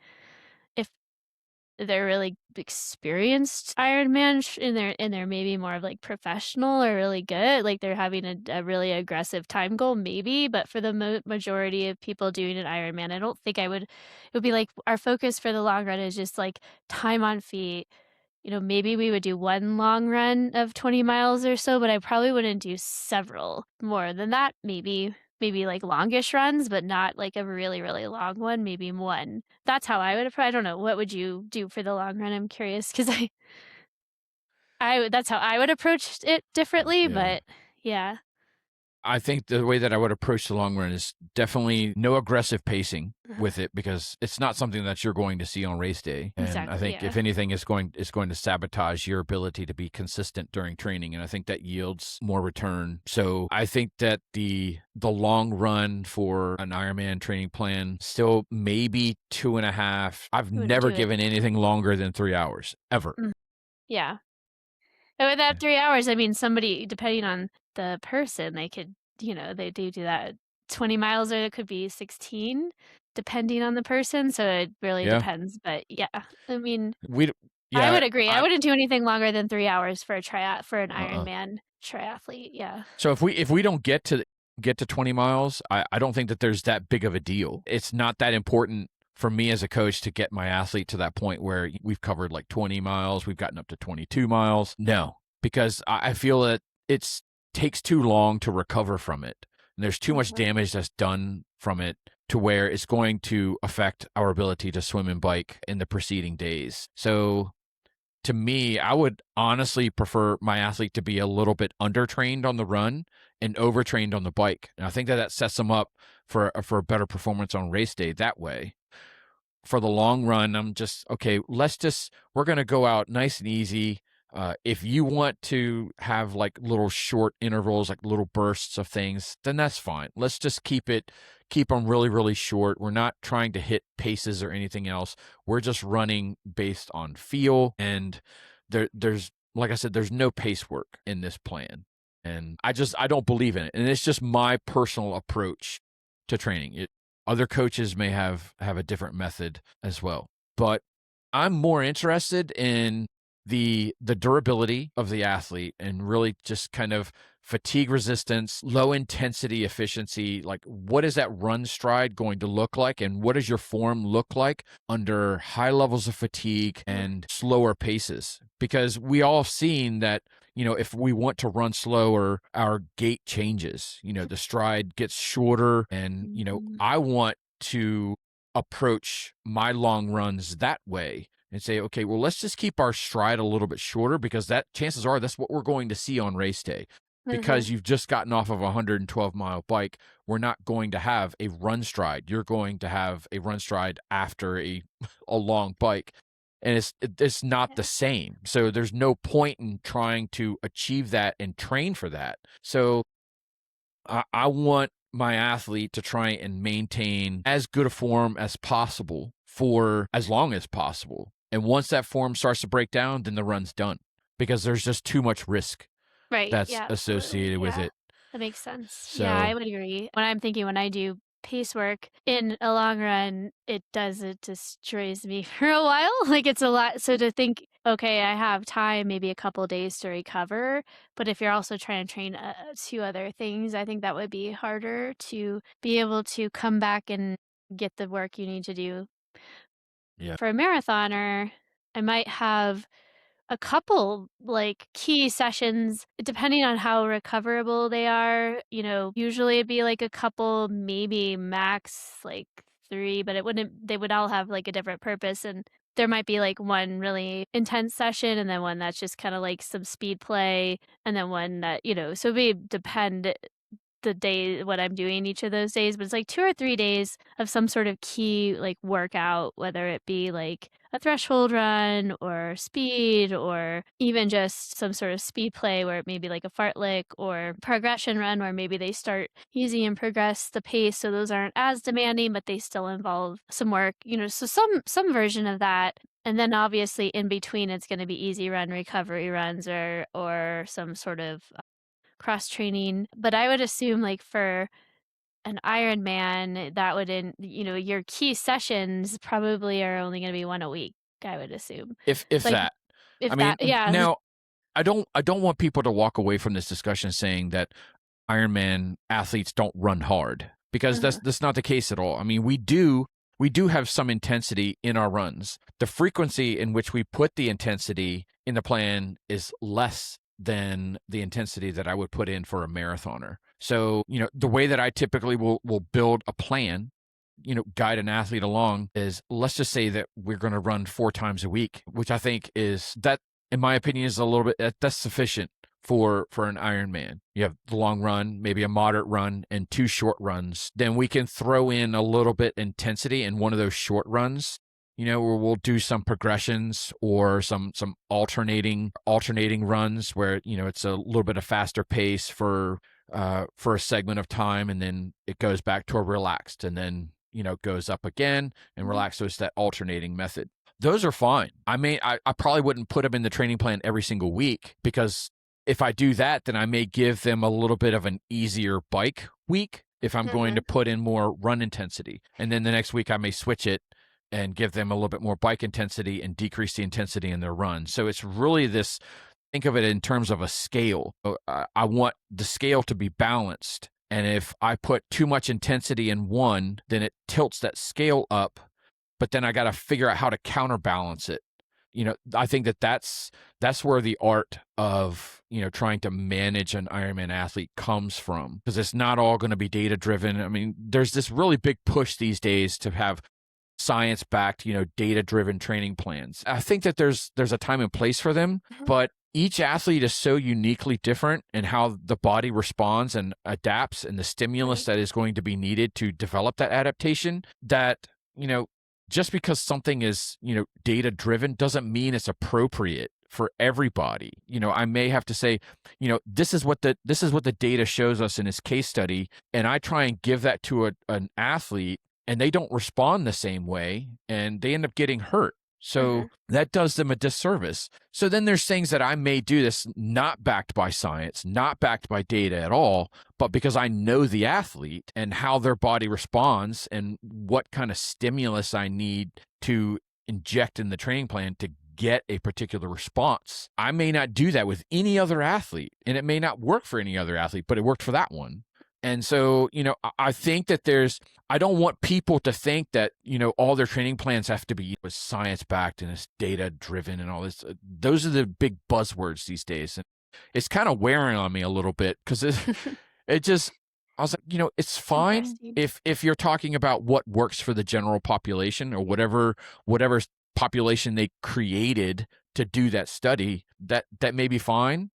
B: if they're really experienced Ironman and they're maybe more of like professional or really good, like they're having a really aggressive time goal, maybe. But for the majority of people doing an Ironman, I don't think I would. It would be like our focus for the long run is just like time on feet. Maybe we would do one long run of 20 miles or so, but I probably wouldn't do several more than that. Maybe like longish runs, but not like a really, really long one, maybe one. That's how I would approach. I don't know, what would you do for the long run? I'm curious because that's how I would approach it differently,
A: yeah.
B: but yeah.
A: I think the way that I would approach the long run is definitely no aggressive pacing
B: Uh-huh.
A: with it, because it's not something that you're going to see on race day. And I
B: Exactly,
A: think
B: yeah.
A: if anything, it's going to sabotage your ability to be consistent during training. And I think that yields more return. So I think that the long run for an Ironman training plan still maybe 2.5. I've
B: Wouldn't
A: never
B: do it.
A: given anything longer than 3 hours ever.
B: Mm, yeah. And with that 3 hours, I mean, somebody depending on the person, they could, they do that 20 miles, or it could be 16 depending on the person, so it really
A: Yeah.
B: depends, but yeah, I mean,
A: We, d-
B: I
A: yeah,
B: would agree. I wouldn't do anything longer than 3 hours for for an
A: uh-uh.
B: Ironman triathlete, yeah.
A: So if we don't get to 20 miles, I don't think that there's that big of a deal. It's not that important for me as a coach to get my athlete to that point where we've covered like 20 miles, we've gotten up to 22 miles. No, because I feel that it takes too long to recover from it. And there's too much
B: Uh-huh.
A: damage that's done from it to where it's going to affect our ability to swim and bike in the preceding days. So to me, I would honestly prefer my athlete to be a little bit undertrained on the run and overtrained on the bike. And I think that sets them up for a better performance on race day that way. For the long run, I'm just, okay, we're going to go out nice and easy. If you want to have like little short intervals, like little bursts of things, then that's fine. Let's just keep them really, really short. We're not trying to hit paces or anything else. We're just running based on feel. And there's, like I said, there's no pace work in this plan. And I don't believe in it. And it's just my personal approach to training. Other coaches may have a different method as well. But I'm more interested in the durability of the athlete and really just kind of fatigue resistance, low intensity efficiency. Like, what is that run stride going to look like, and what does your form look like under high levels of fatigue
B: Uh,
A: and slower paces? Because we all have seen that, if we want to run slower, our gait changes. The stride gets shorter, and
B: mhm.
A: I want to approach my long runs that way and say, okay, well, let's just keep our stride a little bit shorter, because that chances are that's what we're going to see on race day.
B: Uh-huh.
A: Because you've just gotten off of a 112-mile bike, we're not going to have a run stride. You're going to have a run stride after a long bike. And it's not the
B: Yeah.
A: same. So there's no point in trying to achieve that and train for that. So I want my athlete to try and maintain as good a form as possible for as long as possible. And once that form starts to break down, then the run's done, because there's just too much risk
B: Right,
A: that's
B: yeah, absolutely,
A: associated with
B: yeah.
A: it.
B: That makes sense. Yeah, I
A: So,
B: would agree. When I do pace work in a long run, it destroys me for a while. Like, it's a lot. So to think, okay, I have time, maybe a couple days to recover, but if you're also trying to train 2 other things, I think that would be harder to be able to come back and get the work you need to do.
A: yeah.
B: For a marathoner, I might have a couple, like, key sessions, depending on how recoverable they are, usually it'd be, like, a couple, maybe max, like, 3, but it wouldn't they would all have, like, a different purpose, and there might be, like, one really intense session, and then one that's just kinda like some speed play, and then one that, so it'd be depend the day what I'm doing each of those days, but it's like 2 or 3 days of some sort of key, like, workout, whether it be, like, a threshold run or speed or even just some sort of speed play where it may be like a fartlek or progression run where maybe they start easy and progress the pace, so those aren't as demanding, but they still involve some work, so some version of that. And then obviously in between, it's gonna be easy run recovery runs or some sort of cross training, but I would assume, like, for an Ironman, that would your key sessions probably are only gonna be 1 a week, I would assume.
A: If
B: Like,
A: that. I
B: if
A: mean,
B: that yeah,
A: now I don't want people to walk away from this discussion saying that Ironman athletes don't run hard, because that's
B: uh-huh,
A: that's not the case at all. I mean, we do have some intensity in our runs. The frequency in which we put the intensity in the plan is less than the intensity that I would put in for a marathoner. So, the way that I typically will build a plan, guide an athlete along, is, let's just say that we're going to run 4 times a week, which I think is that, in my opinion, is a little bit, that's sufficient for an Ironman. You have the long run, maybe a moderate run, and 2 short runs. Then we can throw in a little bit intensity in one of those short runs, where we'll do some progressions or some alternating runs where, it's a little bit of faster pace for a segment of time, and then it goes back to a relaxed, and then, goes up again and
B: Mhm.
A: relaxed. So it's that alternating method. Those are fine. I probably wouldn't put them in the training plan every single week, because if I do that, then I may give them a little bit of an easier bike week if I'm going to
B: Mhm.
A: put in more run intensity. And then the next week I may switch it and give them a little bit more bike intensity and decrease the intensity in their run. So it's really this, think of it in terms of a scale. I want the scale to be balanced. And if I put too much intensity in one, then it tilts that scale up. But then I got to figure out how to counterbalance it. I think that's where the art of, trying to manage an Ironman athlete comes from, because it's not all going to be data driven. I mean, there's this really big push these days to have science backed, data driven training plans. I think that there's a time and place for them,
B: Mhm.
A: but each athlete is so uniquely different in how the body responds and adapts, and the stimulus
B: Right.
A: that is going to be needed to develop that adaptation, that, just because something is, data driven doesn't mean it's appropriate for everybody. I may have to say, this is what the data shows us in this case study, and I try and give that to an athlete, and they don't respond the same way, and they end up getting hurt. So
B: Mhm.
A: that does them a disservice. So then there's things that I may do this not backed by science, not backed by data at all, but because I know the athlete and how their body responds and what kind of stimulus I need to inject in the training plan to get a particular response. I may not do that with any other athlete, and it may not work for any other athlete, but it worked for that one. And so, I think that I don't want people to think that, all their training plans have to be science backed and it's data driven and all this. Those are the big buzzwords these days. And it's kind of wearing on me a little bit, because it just, I was like, it's
B: It's
A: fine
B: interesting.
A: if you're talking about what works for the general population, or whatever population they created to do that study, that may be fine,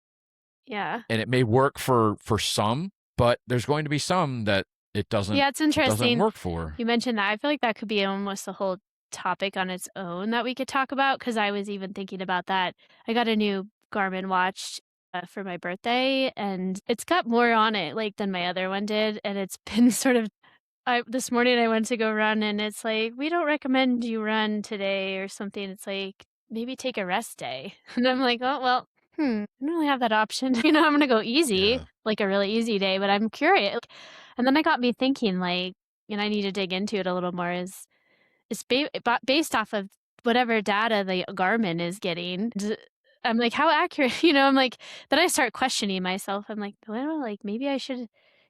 B: Yeah.
A: and it may work for some, but there's going to be some that
B: Yeah, it's
A: it doesn't
B: interesting.
A: work for.
B: You mentioned that. I feel like that could be almost a whole topic on its own that we could talk about, because I was even thinking about that. I got a new Garmin watch for my birthday, and it's got more on it like than my other one did, and it's been sort of this morning I went to go run, and it's like, "We don't recommend you run today," or something. It's like, "Maybe take a rest day." And I'm like, "Oh, well, I don't really have that option." I'm gonna go easy,
A: Yeah.
B: like a really easy day, but I'm curious. And then I got me thinking, like, and I need to dig into it a little more, is based off of whatever data the Garmin is getting. I'm like, how accurate? I'm like, then I start questioning myself. I'm like, well, like maybe I should have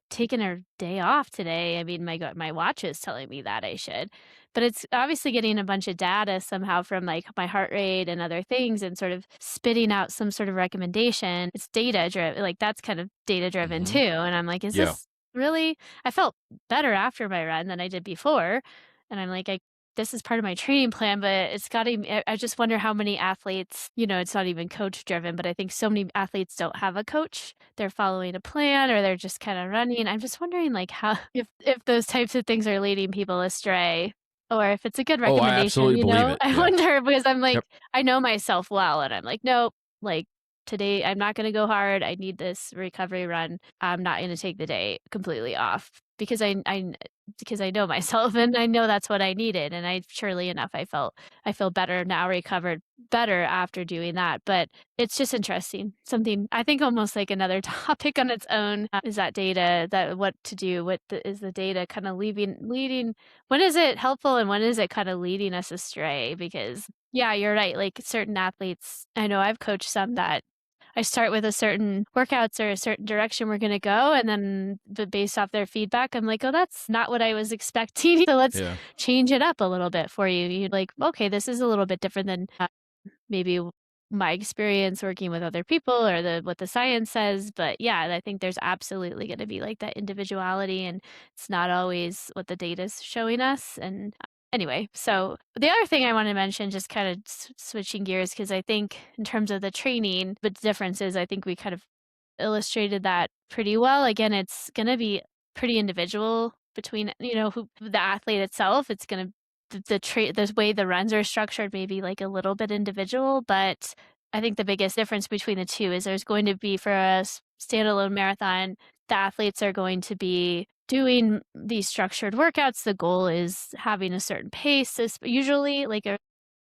B: taken a day off today. I mean, my watch is telling me that I should, but it's obviously getting a bunch of data somehow from like my heart rate and other things, and sort of spitting out some sort of recommendation. It's data driven, like that's kind of data driven
A: Hmm.
B: too. And I'm like, is
A: Yeah.
B: this really? I felt better after my run than I did before. And I'm like, this is part of my training plan, but it's got to, I just wonder how many athletes, it's not even coach driven, but I think so many athletes don't have a coach. They're following a plan, or they're just kind of running. I'm just wondering like how, if those types of things are leading people astray, or if it's a good
A: Oh, I
B: recommendation,
A: absolutely believe it.
B: I
A: Yeah.
B: wonder, because I'm like,
A: Yep.
B: I know myself well, and I'm like, nope, like today I'm not going to go hard. I need this recovery run. I'm not going to take the day completely off, because because I know myself, and I know that's what I needed, and I surely enough, I feel better now, recovered better after doing that. But it's just interesting. Something I think almost like another topic on its own, is that data, that what to do, is the data kind of leading, when is it helpful and when is it kind of leading us astray? Because yeah, you're right. Like certain athletes, I know I've coached some that I start with a certain workouts or a certain direction we're gonna go, and then based off their feedback, I'm like, "Oh, that's not what I was expecting, so let's
A: Yeah.
B: change it up a little bit for you." You're like, "Okay, this is a little bit different than, maybe my experience working with other people, or what the science says." But yeah, I think there's absolutely gonna be like that individuality, and it's not always what the data's showing us. And anyway, so the other thing I want to mention, just kind of switching gears, because I think in terms of the training, the differences, I think we kind of illustrated that pretty well. Again, it's gonna be pretty individual between, who the athlete itself. It's gonna the way the runs are structured may be, like, a little bit individual, but I think the biggest difference between the 2 is there's going to be for a standalone marathon, the athletes are going to be doing these structured workouts. The goal is having a certain pace is usually, like,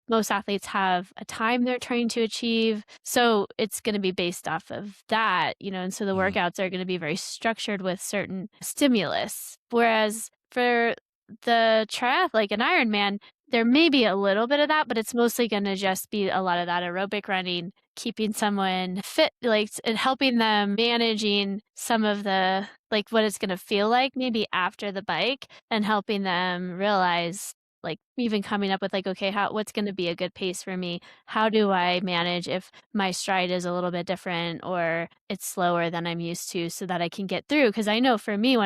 B: most athletes have a time they're trying to achieve, so it's gonna be based off of that, and so the
A: Mhm.
B: workouts are gonna be very structured with certain stimulus. Whereas for the like an Ironman, there may be a little bit of that, but it's mostly gonna just be a lot of that aerobic running, keeping someone fit, like, and helping them managing some of the like, what it's gonna feel like maybe after the bike, and helping them realize, like, even coming up with, like, okay, what's gonna be a good pace for me? How do I manage if my stride is a little bit different or it's slower than I'm used to so that I can get through? Because I know for me,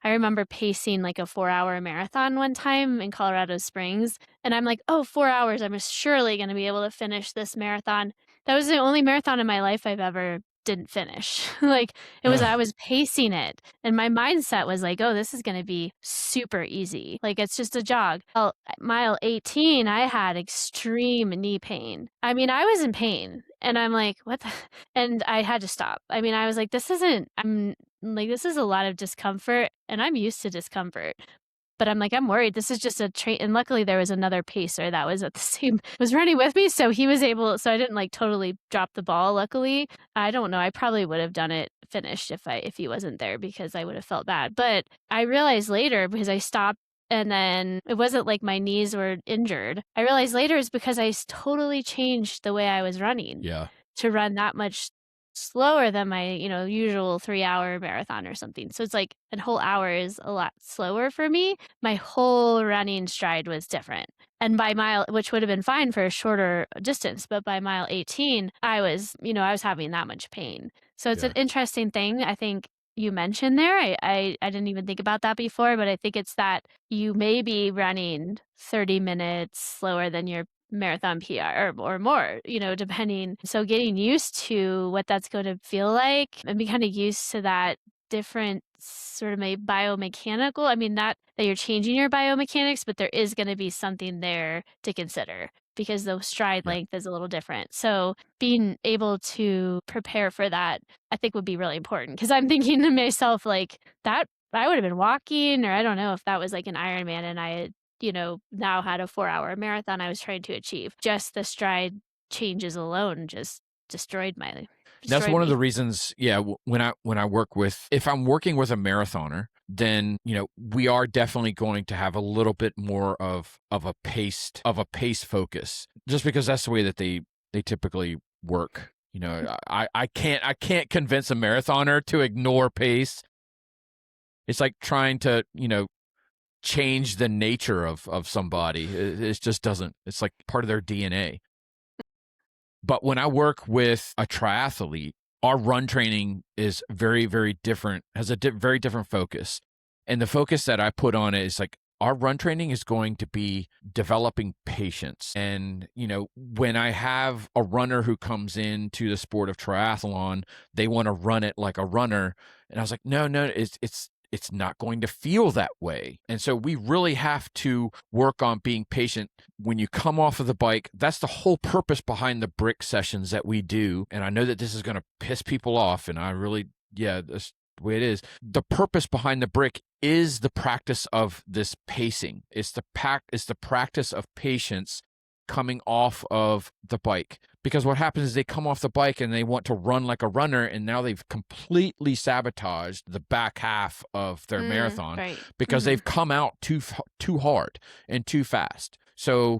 B: I remember pacing, like, a 4-hour marathon one time in Colorado Springs, and I'm like, "Oh, 4 hours, I'm surely gonna be able to finish this marathon." That was the only marathon in my life I've ever didn't finish. Like, I
A: Ugh.
B: was pacing it, and my mindset was like, "Oh, this is gonna be super easy. Like, it's just a jog." Well, at mile 18, I had extreme knee pain. I mean, I was in pain, and I'm like, "What the" and I had to stop. I mean, I was like, "This isn't I'm like, this is a lot of discomfort, and I'm used to discomfort." But I'm like, "I'm worried. This is just a train." And luckily, there was another pacer that was at the same was running with me, so he was able so I didn't, like, totally drop the ball, luckily. I don't know, I probably would have done it finished if he wasn't there because I would have felt bad. But I realized later because I stopped and then it wasn't like my knees were injured. I realized later it's because totally changed the way I was running
A: Yeah.
B: to run that much slower than my, usual 3-hour marathon or something. So it's like a whole hour is a lot slower for me. My whole running stride was different. And by mile, which would have been fine for a shorter distance, but by mile 18, I was having that much pain. So it's an
A: Yeah.
B: interesting thing. I think you mentioned there. I didn't even think about that before, but I think it's that you may be running 30 minutes slower than your marathon PR or more, depending. So getting used to what that's going to feel like and be kind of used to that different sort of biomechanical. I mean, not that you're changing your biomechanics, but there is going to be something there to consider because the stride
A: Yeah.
B: length is a little different. So being able to prepare for that, I think would be really important because I'm thinking to myself, like, that I would have been walking, or I don't know if that was like an Ironman and I had now had a 4-hour marathon I was trying to achieve. Just the stride changes alone just destroyed my
A: That's
B: destroyed
A: one of
B: me.
A: the reasons, yeah, when I work with if I'm working with a marathoner, then, we are definitely going to have a little bit more of a pace focus just because that's the way that they typically work. I can't convince a marathoner to ignore pace. It's like trying to, change the nature of somebody. It just doesn't. It's like part of their DNA. But when I work with a triathlete, our run training is very, very different, has a very different focus. And the focus that I put on it is like our run training is going to be developing patience. And, when I have a runner who comes into the sport of triathlon, they want to run it like a runner. And I was like, no, no, it's not going to feel that way. And so we really have to work on being patient when you come off of the bike. That's the whole purpose behind the brick sessions that we do. And I know that this is going to piss people off. And that's the way it is. The purpose behind the brick is the practice of this pacing. It's the practice of patience coming off of the bike. Because what happens is they come off the bike and they want to run like a runner, and now they've completely sabotaged the back half of their marathon
B: Right.
A: because
B: Mhm.
A: they've come out too hard and too fast. So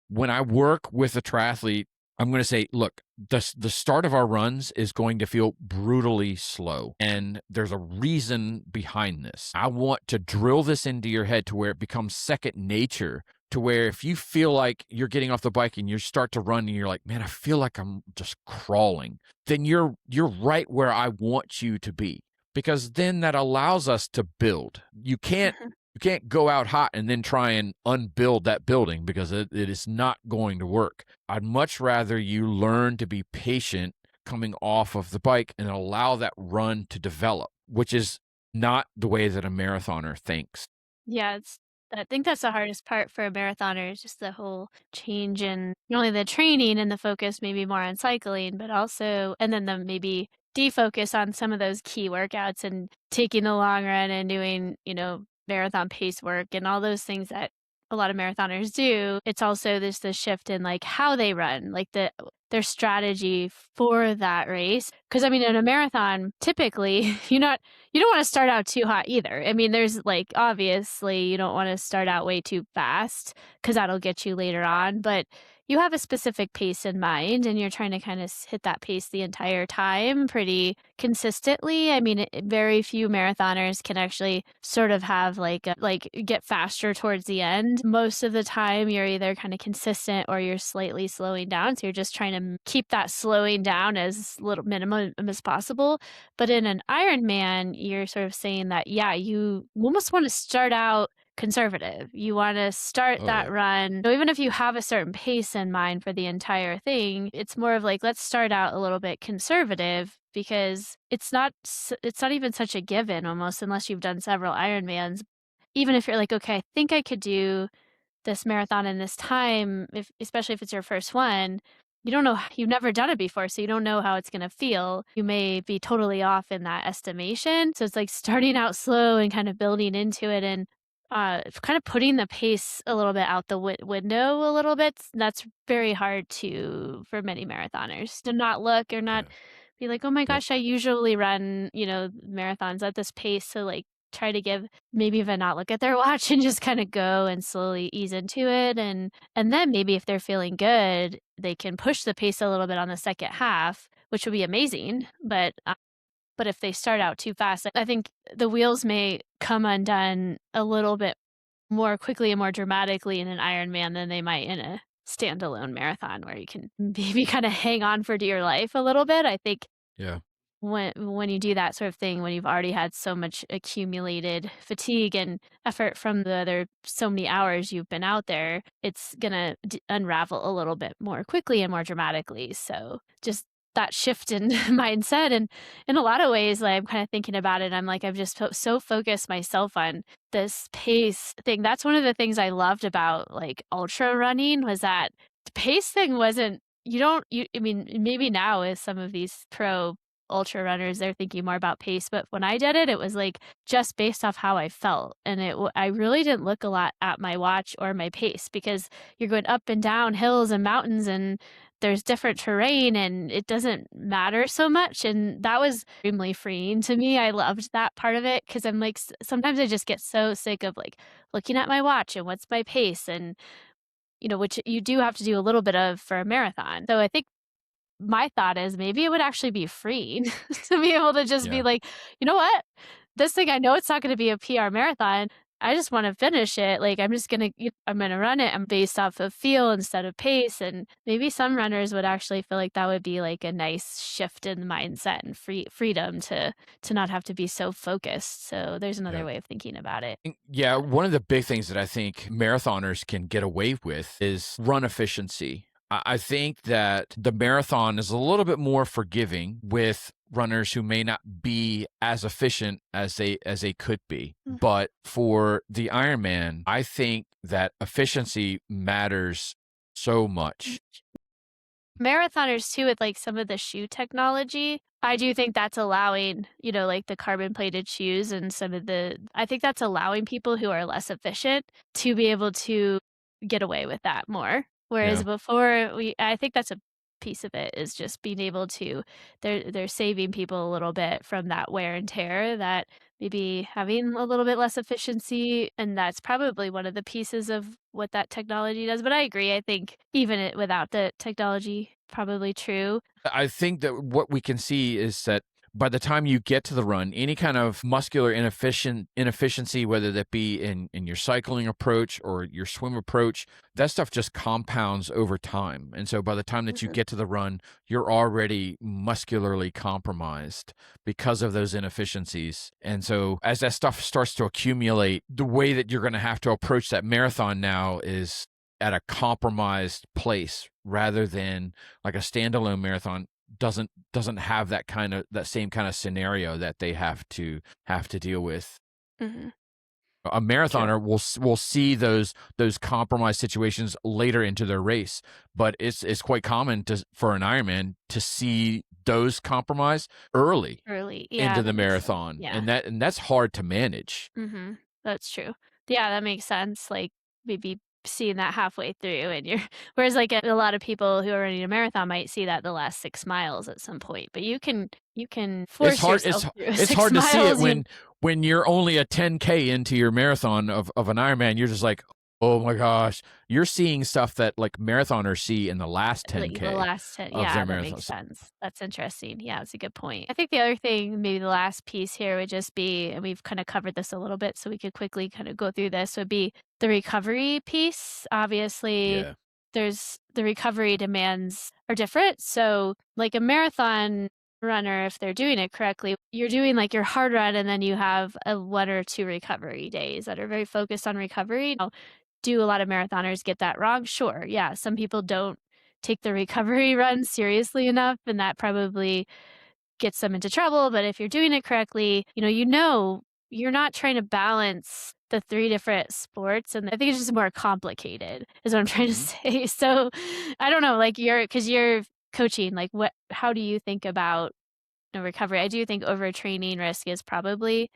A: when I work with a triathlete, I'm going to say, look, the start of our runs is going to feel brutally slow. And there's a reason behind this. I want to drill this into your head to where it becomes second nature, to where if you feel like you're getting off the bike and you start to run and you're like, man, I feel like I'm just crawling, then you're right where I want you to be, because then that allows us to build.
B: Mhm.
A: You can't go out hot and then try and unbuild that building because it is not going to work. I'd much rather you learn to be patient coming off of the bike and allow that run to develop, which is not the way that a marathoner thinks.
B: Yeah, I think that's the hardest part for a marathoner is just the whole change in not only the training and the focus maybe more on cycling, but also and then the maybe defocus on some of those key workouts and taking the long run and doing, marathon pace work and all those things that a lot of marathoners do. It's also the shift in like how they run, like their strategy for that race. Because I mean, in a marathon, typically you don't want to start out too hot either. I mean, there's like obviously you don't want to start out way too fast because that'll get you later on, but you have a specific pace in mind and you're trying to kind of hit that pace the entire time pretty consistently. I mean, very few marathoners can actually sort of have like get faster towards the end. Most of the time you're either kind of consistent or you're slightly slowing down. So you're just trying to keep that slowing down as little minimum as possible. But in an Ironman, you're sort of saying that, yeah, you almost want to start out conservative. You want to start that run. So even if you have a certain pace in mind for the entire thing, it's more of like, let's start out a little bit conservative because it's not even such a given almost unless you've done several Ironmans. Even if you're like, okay, I think I could do this marathon in this time, especially if it's your first one, you don't know, you've never done it before, so you don't know how it's going to feel. You may be totally off in that estimation. So it's like starting out slow and kind of building into it and kind of putting the pace a little bit out the window a little bit. That's very hard for many marathoners to not look or not be like, oh my gosh, I usually run, marathons at this pace. So like try to maybe even not look at their watch and just kind of go and slowly ease into it. And then maybe if they're feeling good, they can push the pace a little bit on the second half, which would be amazing. But if they start out too fast, I think the wheels may come undone a little bit more quickly and more dramatically in an Ironman than they might in a standalone marathon where you can maybe kind of hang on for dear life a little bit. I think
A: Yeah.
B: when you do that sort of thing, when you've already had so much accumulated fatigue and effort from the other so many hours you've been out there, it's gonna unravel a little bit more quickly and more dramatically. So just that shift in mindset, and in a lot of ways, like I'm kind of thinking about it, I'm like I've just so focused myself on this pace thing. That's one of the things I loved about like ultra running was that the pace thing wasn't. I mean, maybe now with some of these pro ultra runners, they're thinking more about pace. But when I did it, it was like just based off how I felt. And I really didn't look a lot at my watch or my pace because you're going up and down hills and mountains and there's different terrain and it doesn't matter so much. And that was extremely freeing to me. I loved that part of it because I'm like, sometimes I just get so sick of like looking at my watch and what's my pace and, which you do have to do a little bit of for a marathon. So I think my thought is maybe it would actually be freeing to be able to just be like, you know what? This thing, I know it's not going to be a PR marathon. I just want to finish it. Like, I'm going to run it. I'm based off of feel instead of pace. And maybe some runners would actually feel like that would be like a nice shift in mindset and freedom to not have to be so focused. So there's another way of thinking about it.
A: Yeah. One of the big things that I think marathoners can get away with is run efficiency. I think that the marathon is a little bit more forgiving with runners who may not be as efficient as they could be.
B: Mm.
A: But for the Ironman, I think that efficiency matters so much.
B: Marathoners too, with like some of the shoe technology, I do think that's allowing, like the carbon plated shoes and I think that's allowing people who are less efficient to be able to get away with that more. Whereas before I think that's a piece of it is just being able to, they're saving people a little bit from that wear and tear that maybe having a little bit less efficiency. And that's probably one of the pieces of what that technology does. But I agree. I think even without the technology, probably true.
A: I think that what we can see is that by the time you get to the run, any kind of muscular inefficiency, whether that be in your cycling approach or your swim approach, that stuff just compounds over time. And so by the time that you get to the run, you're already muscularly compromised because of those inefficiencies. And so as that stuff starts to accumulate, the way that you're going to have to approach that marathon now is at a compromised place rather than like a standalone marathon. doesn't have that same kind of scenario that they have to deal with.
B: Mhm.
A: A
B: True.
A: marathoner will see those compromised situations later into their race, but it's quite common for an Ironman to see those compromised early
B: Early. Yeah,
A: into the
B: that makes sense.
A: marathon,
B: Yeah.
A: and that's hard to manage.
B: Mhm. That's true. Yeah, that makes sense, like, maybe seeing that halfway through and you're whereas, like, a lot of people who are running a marathon might see that the last 6 miles at some point, but you can
A: It's
B: force
A: hard
B: yourself through
A: it's
B: 6
A: hard to see it
B: miles,
A: when you're only a 10K into your marathon of an Ironman. You're just like, oh my gosh, you're seeing stuff that like marathoners see in the last
B: like, the
A: 10K
B: last 10
A: of their
B: yeah, that
A: marathon.
B: makes sense. That's interesting. Yeah, that's a good point. I think the other thing, maybe the last piece here would just be and we've kinda covered this a little bit, so we could quickly kinda go through this, would be the recovery piece. Obviously,
A: Yeah.
B: there's the recovery demands are different, so, like, a marathon runner, if they're doing it correctly, you're doing, like, your hard run, and then you have a 1 or 2 recovery days that are very focused on recovery. Now, do a lot of marathoners get that wrong? Sure, yeah, some people don't take the recovery run seriously enough, and that probably gets them into trouble, but if you're doing it correctly, you're not trying to balance the 3 different sports, and I think it's just more complicated, is what I'm trying to
A: Mhm.
B: say. So, I don't know, like, 'cause you're coaching, like, how do you think about, recovery? I do think overtraining risk is probably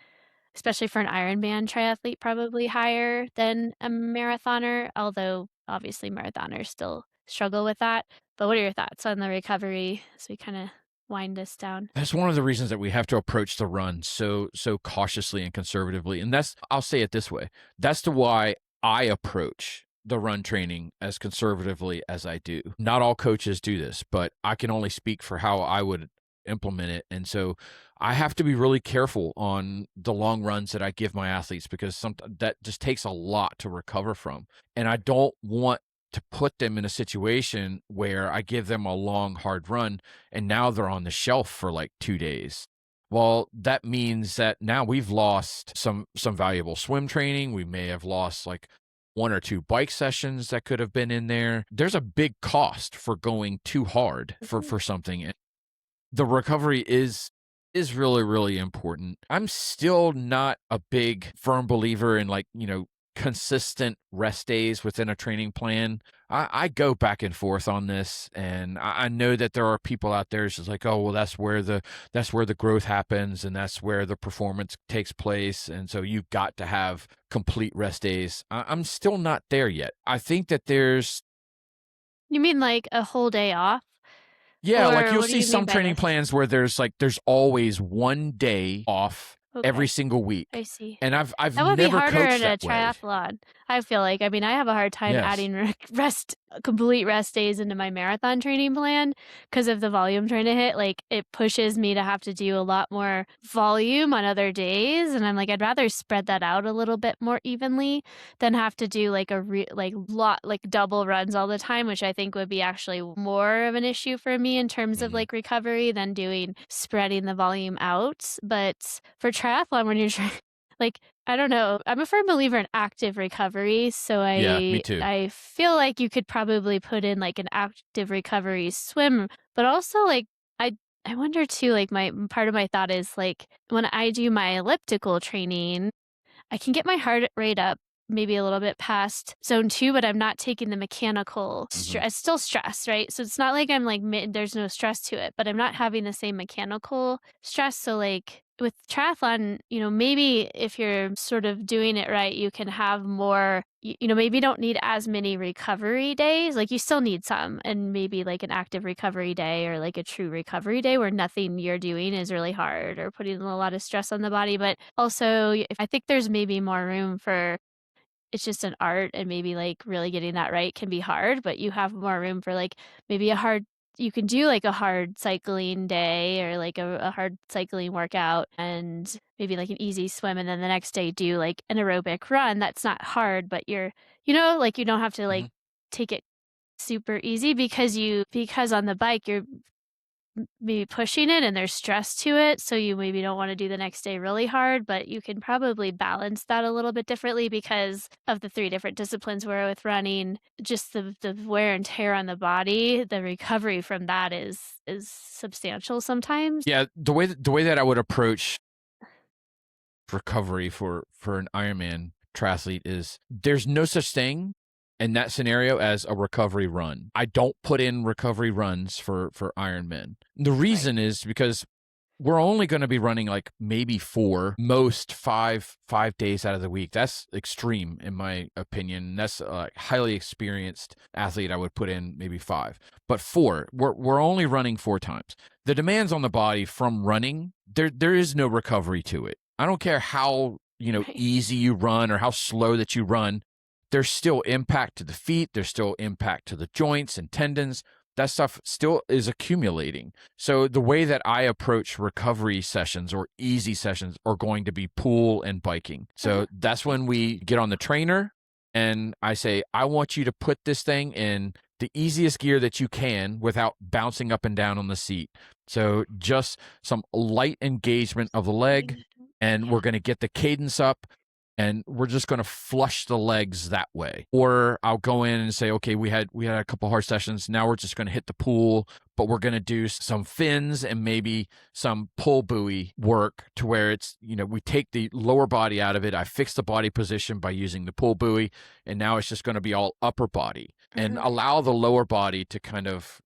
B: especially for an Ironman triathlete, probably higher than a marathoner, although obviously marathoners still struggle with that. But what are your thoughts on the recovery as we kinda wind this down?
A: That's one of the reasons that we have to approach the run so cautiously and conservatively. And that's I'll say it this way. That's the why I approach the run training as conservatively as I do. Not all coaches do this, but I can only speak for how I would implement it. And so I have to be really careful on the long runs that I give my athletes because that just takes a lot to recover from. And I don't want to put them in a situation where I give them a long hard run and now they're on the shelf for like 2 days. Well, that means that now we've lost some valuable swim training. We may have lost like 1 or 2 bike sessions that could have been in there. There's a big cost for going too hard for
B: Mhm.
A: for something. And the recovery is really, really important. I'm still not a big firm believer in like, consistent rest days within a training plan. I go back and forth on this, and I know that there are people out there who's just like, oh well, that's where the growth happens, and that's where the performance takes place, and so you've got to have complete rest days. I'm still not there yet. I think that there's
B: You mean like a whole day off?
A: Yeah, like
B: Or
A: you'll
B: what do
A: see
B: you mean
A: some
B: by
A: training
B: this?
A: plans where there's always 1 day off every
B: Okay,
A: single
B: I
A: week.
B: see.
A: And I've
B: That would be
A: never
B: harder in
A: coached
B: a
A: that way.
B: triathlon, I feel like. I mean, I have a hard time
A: Yes.
B: adding complete rest days into my marathon training plan because of the volume trying to hit. Like, it pushes me to have to do a lot more volume on other days, and I'm like, I'd rather spread that out a little bit more evenly than have to do, like, double runs all the time, which I think would be actually more of an issue for me in terms of,
A: Mhm.
B: like, recovery than spreading the volume out. But for triathlon, when you're trying like, I don't know. I'm a firm believer in active recovery, so
A: Yeah, me
B: I
A: too.
B: I feel like you could probably put in like an active recovery swim, but also like I I wonder too, like my part of my thought is like when I do my elliptical training, I can get my heart rate up maybe a little bit past zone 2, but I'm not taking the mechanical
A: Mhm.
B: stress. It's still stress, right? So it's not like I'm like there's no stress to it, but I'm not having the same mechanical stress. So like with triathlon, maybe if you're sort of doing it right, you can have more, maybe you don't need as many recovery days. Like you still need some, and maybe like an active recovery day or like a true recovery day where nothing you're doing is really hard or putting a lot of stress on the body. But also, if I think there's maybe more room for it's just an art and maybe, like, really getting that right can be hard, but you have more room for, like, maybe you can do, like, a hard cycling day or, like, a hard cycling workout and maybe, like, an easy swim, and then the next day do, like, an aerobic run that's not hard, but like, you don't have to, like,
A: Mhm.
B: take it super easy because on the bike, maybe pushing it and there's stress to it, so you maybe don't wanna do the next day really hard, but you can probably balance that a little bit differently because of the 3 different disciplines where with running, just the wear and tear on the body, the recovery from that is substantial sometimes.
A: Yeah, the way that I would approach recovery for an Ironman triathlete is there's no such thing in that scenario as a recovery run. I don't put in recovery runs for Ironman. The
B: Right.
A: reason is because we're only going to be running like maybe 4, most 5 days out of the week. That's extreme in my opinion. That's a highly experienced athlete. I would put in maybe 5, but 4. We're only running 4 times. The demands on the body from running, there is no recovery to it. I don't care how
B: Right.
A: easy you run or how slow that you run. There's still impact to the feet. There's still impact to the joints and tendons. That stuff still is accumulating. So the way that I approach recovery sessions or easy sessions are going to be pool and biking.
B: Uh-huh.
A: So that's when we get on the trainer and I say, I want you to put this thing in the easiest gear that you can without bouncing up and down on the seat. So just some light engagement of the leg, and we're going to get the cadence up and we're just going to flush the legs that way. Or I'll go in and say, okay, we had a couple hard sessions. Now we're just going to hit the pool, but we're going to do some fins and maybe some pull buoy work to where it's, we take the lower body out of it. I fix the body position by using the pull buoy. And now it's just going to be all upper body and
B: Mhm.
A: allow the lower body to kind of,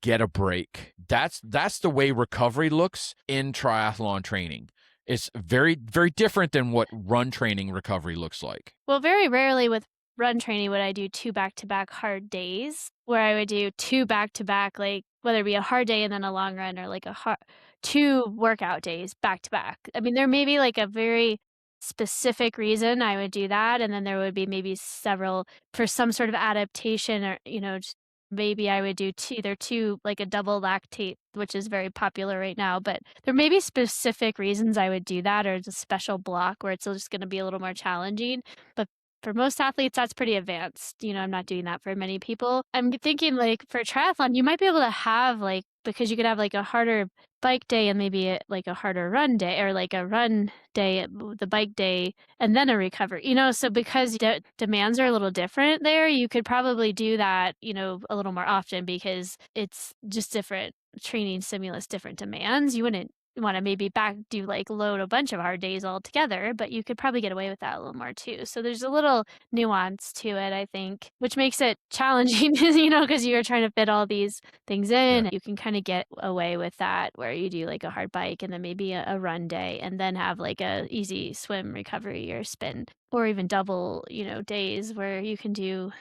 A: get a break. That's the way recovery looks in triathlon training. It's very, very different than what run training recovery looks like.
B: Well, very rarely with run training would I do 2 back-to-back hard days, where I would do 2 back-to-back, like, whether it be a hard day and then a long run or like a 2 workout days back to back. I mean, there may be like a very specific reason I would do that, and then there would be maybe several for some sort of adaptation or, just maybe I would do either 2 like a double lactate, which is very popular right now, but there may be specific reasons I would do that or it's a special block where it's just gonna be a little more challenging, but for most athletes, that's pretty advanced. I'm not doing that for many people. I'm thinking like for triathlon, you might be able to have like because you could have like a harder bike day and maybe like a harder run day or like a run day, the bike day, and then a recovery. So because demands are a little different there, you could probably do that, a little more often because it's just different training stimulus, different demands. You wouldn't wanna maybe do like load a bunch of hard days all together, but you could probably get away with that a little more too. So there's a little nuance to it, I think, which makes it challenging, because you're trying to fit all these things
A: Yeah.
B: in. You can kinda get away with that where you do like a hard bike and then maybe a run day and then have like a easy swim recovery or spin or even double, days where you can do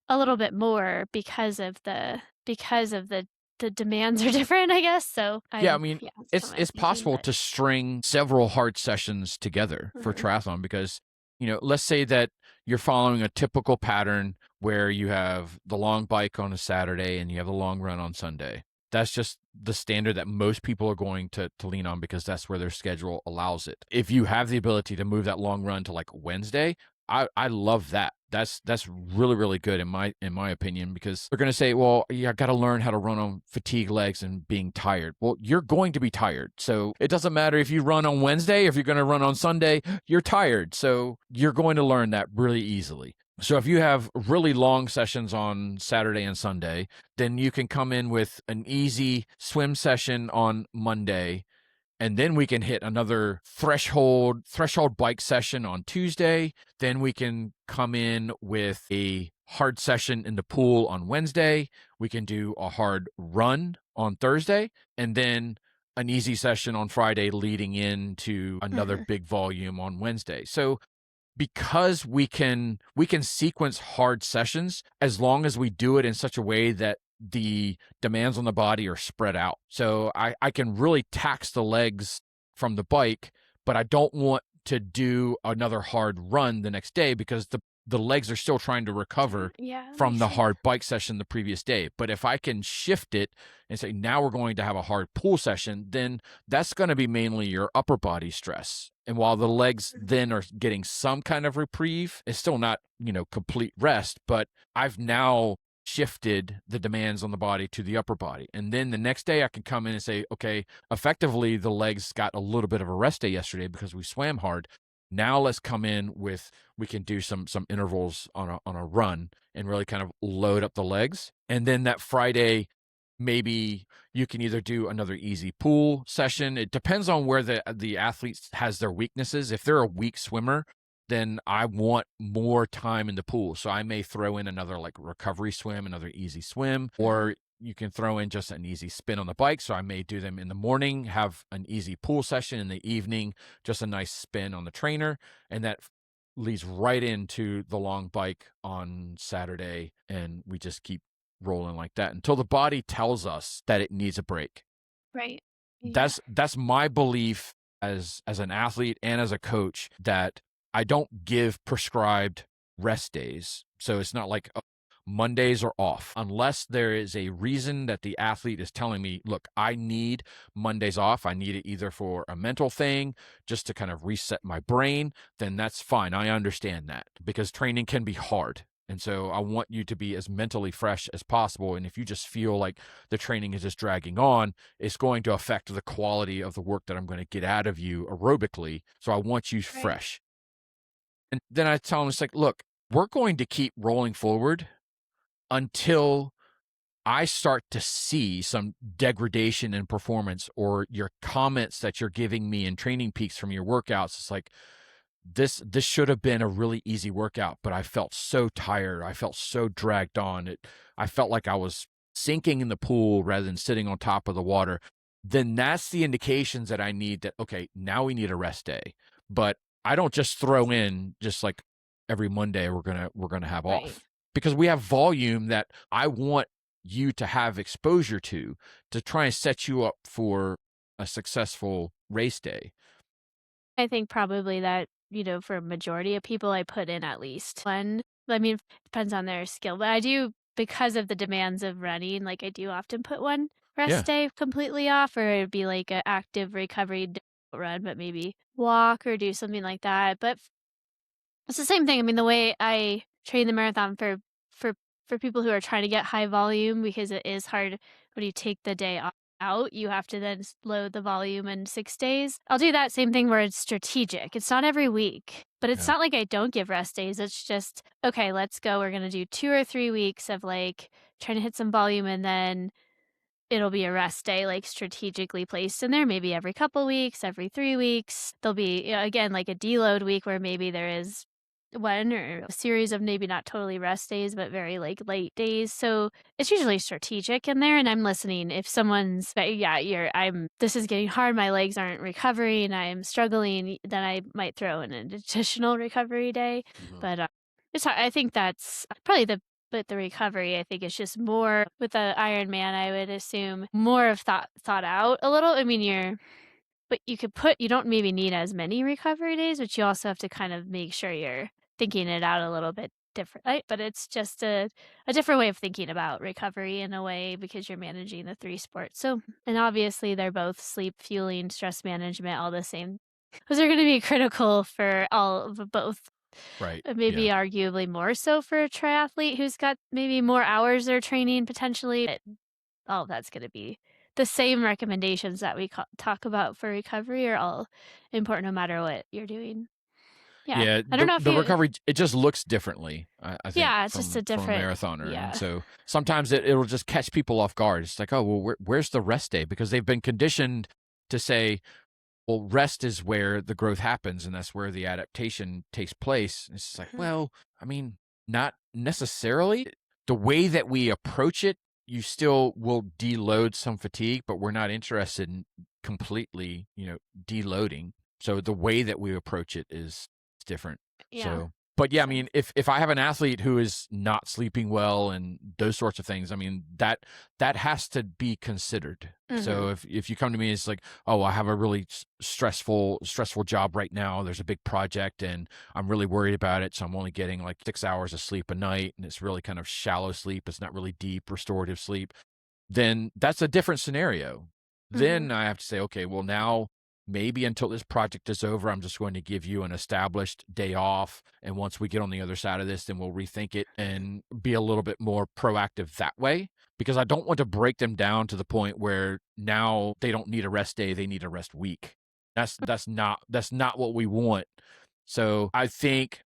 B: a little bit more because of the demands are different, I guess, so
A: Yeah, I mean,
B: yeah, that's
A: it's
B: kinda what I'm
A: it's
B: thinking,
A: possible
B: but
A: to string several hard sessions together for
B: mhm,
A: triathlon because, let's say that you're following a typical pattern where you have the long bike on a Saturday and you have the long run on Sunday. That's just the standard that most people are going to lean on because that's where their schedule allows it. If you have the ability to move that long run to like Wednesday, I love that. That's really, really good in my opinion because they're going to say, well, yeah, I got to learn how to run on fatigue legs and being tired. Well, you're going to be tired. So it doesn't matter if you run on Wednesday, if you're going to run on Sunday, you're tired. So you're going to learn that really easily. So if you have really long sessions on Saturday and Sunday, then you can come in with an easy swim session on Monday and then we can hit another threshold bike session on Tuesday. Then we can come in with a hard session in the pool on Wednesday. We can do a hard run on Thursday, and then an easy session on Friday leading into another
B: mhm,
A: big volume on Wednesday. So because we can sequence hard sessions as long as we do it in such a way that the demands on the body are spread out. So I can really tax the legs from the bike, but I don't want to do another hard run the next day because the legs are still trying to recover
B: yeah, that
A: from
B: makes
A: the
B: sense.
A: hard bike session the previous day. But if I can shift it and say, now we're going to have a hard pull session, then that's going to be mainly your upper body stress. And while the legs
B: Mhm,
A: then are getting some kind of reprieve, it's still not, complete rest. But I've now shifted the demands on the body to the upper body. And then the next day I can come in and say, okay, effectively the legs got a little bit of a rest day yesterday because we swam hard. Now let's come in with, we can do some intervals on a run and really kind of load up the legs. And then that Friday, maybe you can either do another easy pool session. It depends on where the athlete has their weaknesses. If they're a weak swimmer, then I want more time in the pool. So I may throw in another like recovery swim, another easy swim, or you can throw in just an easy spin on the bike. So I may do them in the morning, have an easy pool session in the evening, just a nice spin on the trainer. And that leads right into the long bike on Saturday. And we just keep rolling like that until the body tells us that it needs a break.
B: Right. Yeah.
A: That's my belief as an athlete and as a coach, that I don't give prescribed rest days. So it's not like Mondays are off unless there is a reason that the athlete is telling me, look, I need Mondays off. I need it either for a mental thing, just to kind of reset my brain. Then that's fine. I understand that, because training can be hard. And so I want you to be as mentally fresh as possible. And if you just feel like the training is just dragging on, it's going to affect the quality of the work that I'm going to get out of you aerobically. So I want you fresh. And then I tell them, it's like, look, we're going to keep rolling forward until I start to see some degradation in performance, or your comments that you're giving me in Training Peaks from your workouts. It's like, this should have been a really easy workout, but I felt so tired. I felt so dragged on. I felt like I was sinking in the pool rather than sitting on top of the water. Then that's the indications that I need that, okay, now we need a rest day. But I don't just throw in just like every Monday we're gonna have off, because we have volume that I want you to have exposure to try and set you up for a successful race day.
B: I think probably that, for a majority of people, I put in at least one. I mean, depends on their skill, but I do, because of the demands of running, like I do often put one rest day completely off, or it'd be like an active recovery run, but maybe walk or do something like that. But it's the same thing. I mean, the way I train the marathon for for people who are trying to get high volume, because it is hard when you take the day out, you have to then load the volume in 6 days. I'll do that same thing where it's strategic. It's not every week, but it's not like I don't give rest days. It's just, okay, let's go. We're going to do 2 or 3 weeks of like trying to hit some volume, and then it'll be a rest day, like strategically placed in there, maybe every couple weeks, every 3 weeks. There'll be, again, like a deload week where maybe there is one or a series of maybe not totally rest days, but very like late days. So it's usually strategic in there. And I'm listening. If someone's, this is getting hard, my legs aren't recovering, I'm struggling, then I might throw in an additional recovery day. But I think that's probably but the recovery, I think, is just more with the Ironman. I would assume more of thought out a little. I mean, but you don't maybe need as many recovery days, but you also have to kind of make sure you're thinking it out a little bit different, right? But it's just a different way of thinking about recovery in a way, because you're managing the 3 sports. So, and obviously they're both sleep, fueling, stress management, all the same. Those are going to be critical for all of both.
A: Right.
B: Maybe arguably more so for a triathlete who's got maybe more hours they're training potentially. But all of that's going to be the same recommendations that we talk about for recovery are all important no matter what you're doing. Yeah. I don't know if
A: the recovery, it just looks differently, I think.
B: Yeah, it's just a different
A: marathoner.
B: Yeah.
A: And so sometimes it'll just catch people off guard. It's like, oh, well, where's the rest day? Because they've been conditioned to say, well, rest is where the growth happens, and that's where the adaptation takes place. It's just like, well, I mean, not necessarily. The way that we approach it, you still will deload some fatigue, but we're not interested in completely, deloading. So the way that we approach it is different.
B: Yeah.
A: So, but yeah, I mean, if I have an athlete who is not sleeping well and those sorts of things, I mean, that has to be considered. So if you come to me, it's like, oh, I have a really stressful job right now. There's a big project and I'm really worried about it. So I'm only getting like 6 hours of sleep a night, and it's really kind of shallow sleep. It's not really deep restorative sleep. Then that's a different scenario. Then I have to say, okay, well, now maybe until this project is over, I'm just going to give you an established day off. And once we get on the other side of this, then we'll rethink it and be a little bit more proactive that way. Because I don't want to break them down to the point where now they don't need a rest day, they need a rest week. That's not what we want. So I think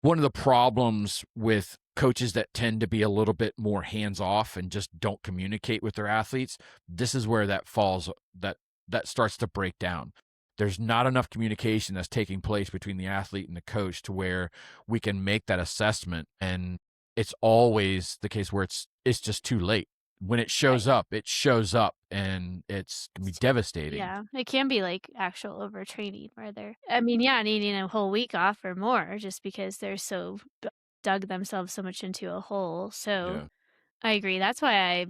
A: one of the problems with coaches that tend to be a little bit more hands off and just don't communicate with their athletes, this is where that falls, that starts to break down. There's not enough communication that's taking place between the athlete and the coach to where we can make that assessment. And it's always the case where it's just too late. When it shows up, and it's can be devastating.
B: Yeah, it can be like actual overtraining where they're, I mean, yeah, needing a whole week off or more just because they're so dug themselves so much into a hole. So
A: Yeah.
B: I agree. That's why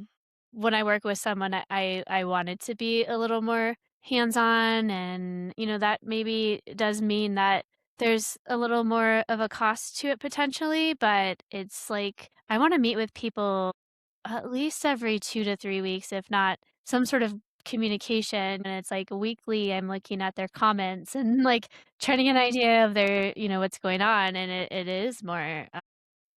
B: when I work with someone, I want it to be a little more hands-on, and, that maybe does mean that there's a little more of a cost to it potentially, but it's like, I wanna meet with people at least every 2 to 3 weeks, if not some sort of communication, and it's like weekly, I'm looking at their comments and, like, trying to get an idea of their, what's going on, and it is more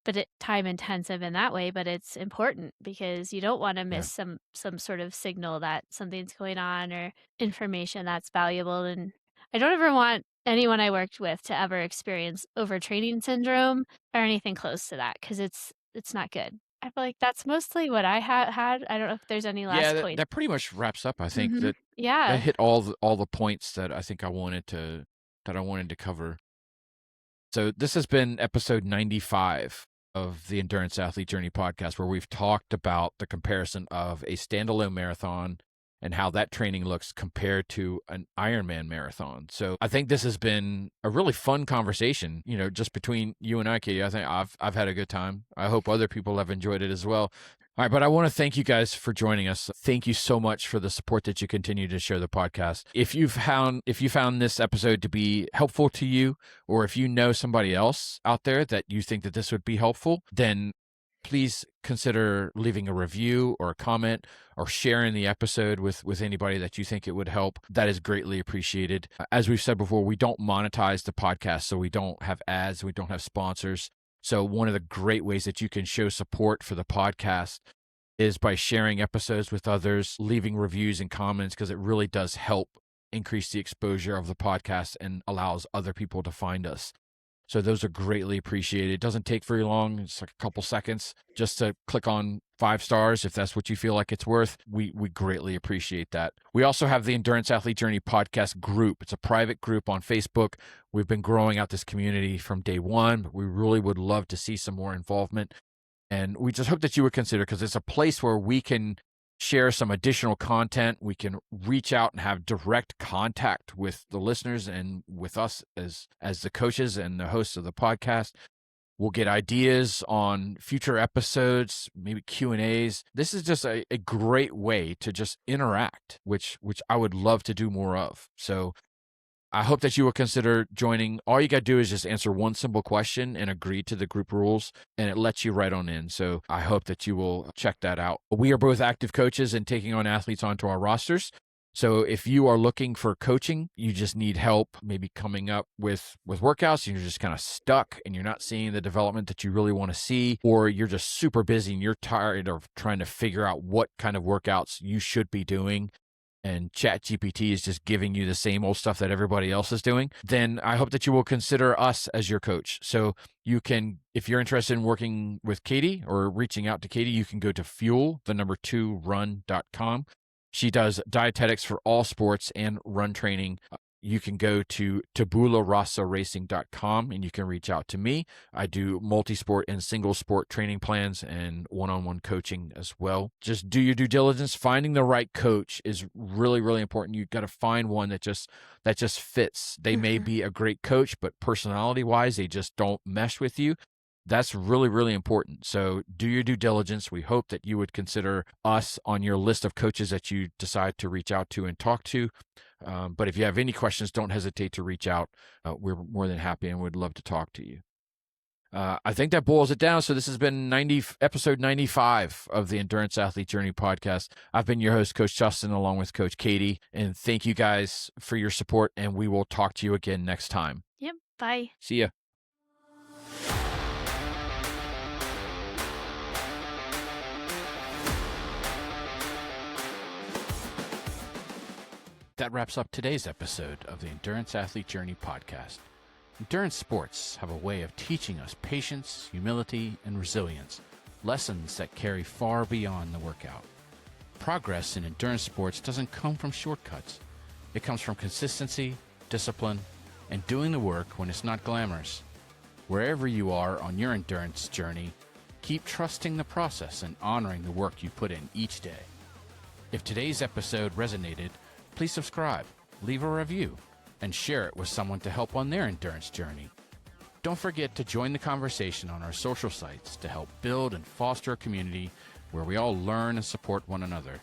B: but it time intensive in that way, but it's important because you don't wanna
A: Yeah.
B: miss some sort of signal that something's going on or information that's valuable, and I don't ever want anyone I worked with to ever experience overtraining syndrome or anything close to that, 'cause it's not good. I feel like that's mostly what I had. I don't know if there's any
A: Yeah,
B: last
A: that,
B: point.
A: that pretty much wraps up. I think
B: Mhm.
A: that
B: Yeah.
A: hit all the points that I think I wanted to cover. So this has been episode 95 of the Endurance Athlete Journey podcast, where we've talked about the comparison of a standalone marathon and how that training looks compared to an Ironman marathon. So I think this has been a really fun conversation, just between you and I, Katie. I think I've had a good time. I hope other people have enjoyed it as well. All right, but I want to thank you guys for joining us. Thank you so much for the support that you continue to show the podcast. If you found this episode to be helpful to you, or if you know somebody else out there that you think that this would be helpful, then please consider leaving a review or a comment or sharing the episode with anybody that you think it would help. That is greatly appreciated. As we've said before, we don't monetize the podcast, so we don't have ads, we don't have sponsors. So one of the great ways that you can show support for the podcast is by sharing episodes with others, leaving reviews and comments, because it really does help increase the exposure of the podcast and allows other people to find us. So those are greatly appreciated. It doesn't take very long. It's like a couple seconds just to click on 5 stars if that's what you feel like it's worth. We greatly appreciate that. We also have the Endurance Athlete Journey podcast group. It's a private group on Facebook. We've been growing out this community from day one, but we really would love to see some more involvement. And we just hope that you would consider, because it's a place where we can share some additional content. We can reach out and have direct contact with the listeners and with us as the coaches and the hosts of the podcast. We'll get ideas on future episodes, maybe Q&As. This is just a great way to just interact, which I would love to do more of. So I hope that you will consider joining. All you got to do is just answer one simple question and agree to the group rules, and it lets you right on in. So I hope that you will check that out. We are both active coaches and taking on athletes onto our rosters. So if you are looking for coaching, you just need help maybe coming up with workouts, and you're just kind of stuck and you're not seeing the development that you really want to see, or you're just super busy and you're tired of trying to figure out what kind of workouts you should be doing, and ChatGPT is just giving you the same old stuff that everybody else is doing, then I hope that you will consider us as your coach. So you can, if you're interested in working with Katie or reaching out to Katie, you can go to fuel2run.com. She does dietetics for all sports and run training. You can go to tabularasaracing.com and you can reach out to me. I do multi-sport and single sport training plans and one-on-one coaching as well. Just do your due diligence. Finding the right coach is really, really important. You've got to find one that just fits. They may be a great coach, but personality-wise, they just don't mesh with you. That's really, really important. So do your due diligence. We hope that you would consider us on your list of coaches that you decide to reach out to and talk to. But if you have any questions, don't hesitate to reach out. We're more than happy and would love to talk to you. I think that boils it down. So this has been episode 95 of the Endurance Athlete Journey podcast. I've been your host, Coach Justin, along with Coach Katie. And thank you guys for your support. And we will talk to you again next time.
B: Yep. Bye.
A: See ya. That wraps up today's episode of the Endurance Athlete Journey podcast. Endurance sports have a way of teaching us patience, humility, and resilience, lessons that carry far beyond the workout. Progress in endurance sports doesn't come from shortcuts. It comes from consistency, discipline, and doing the work when it's not glamorous. Wherever you are on your endurance journey, keep trusting the process and honoring the work you put in each day. If today's episode resonated, please subscribe, leave a review, and share it with someone to help on their endurance journey. Don't forget to join the conversation on our social sites to help build and foster a community where we all learn and support one another.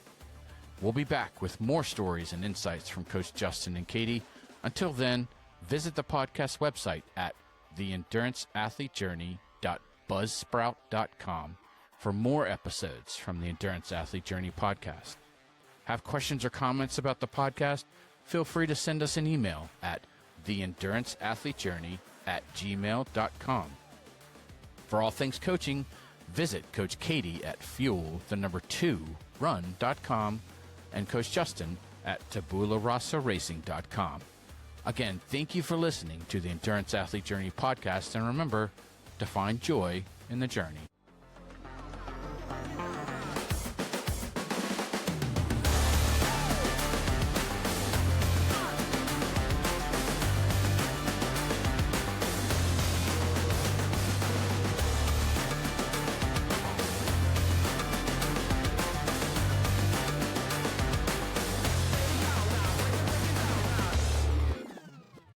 A: We'll be back with more stories and insights from Coach Justin and Katie. Until then, visit the podcast website at theenduranceathletejourney.buzzsprout.com for more episodes from the Endurance Athlete Journey podcast. Have questions or comments about the podcast? Feel free to send us an email at theenduranceathletejourney@gmail.com. For all things coaching, visit Coach Katie at fuel2run.com and Coach Justin at tabularasaracing.com. Again, thank you for listening to the Endurance Athlete Journey podcast, and remember to find joy in the journey.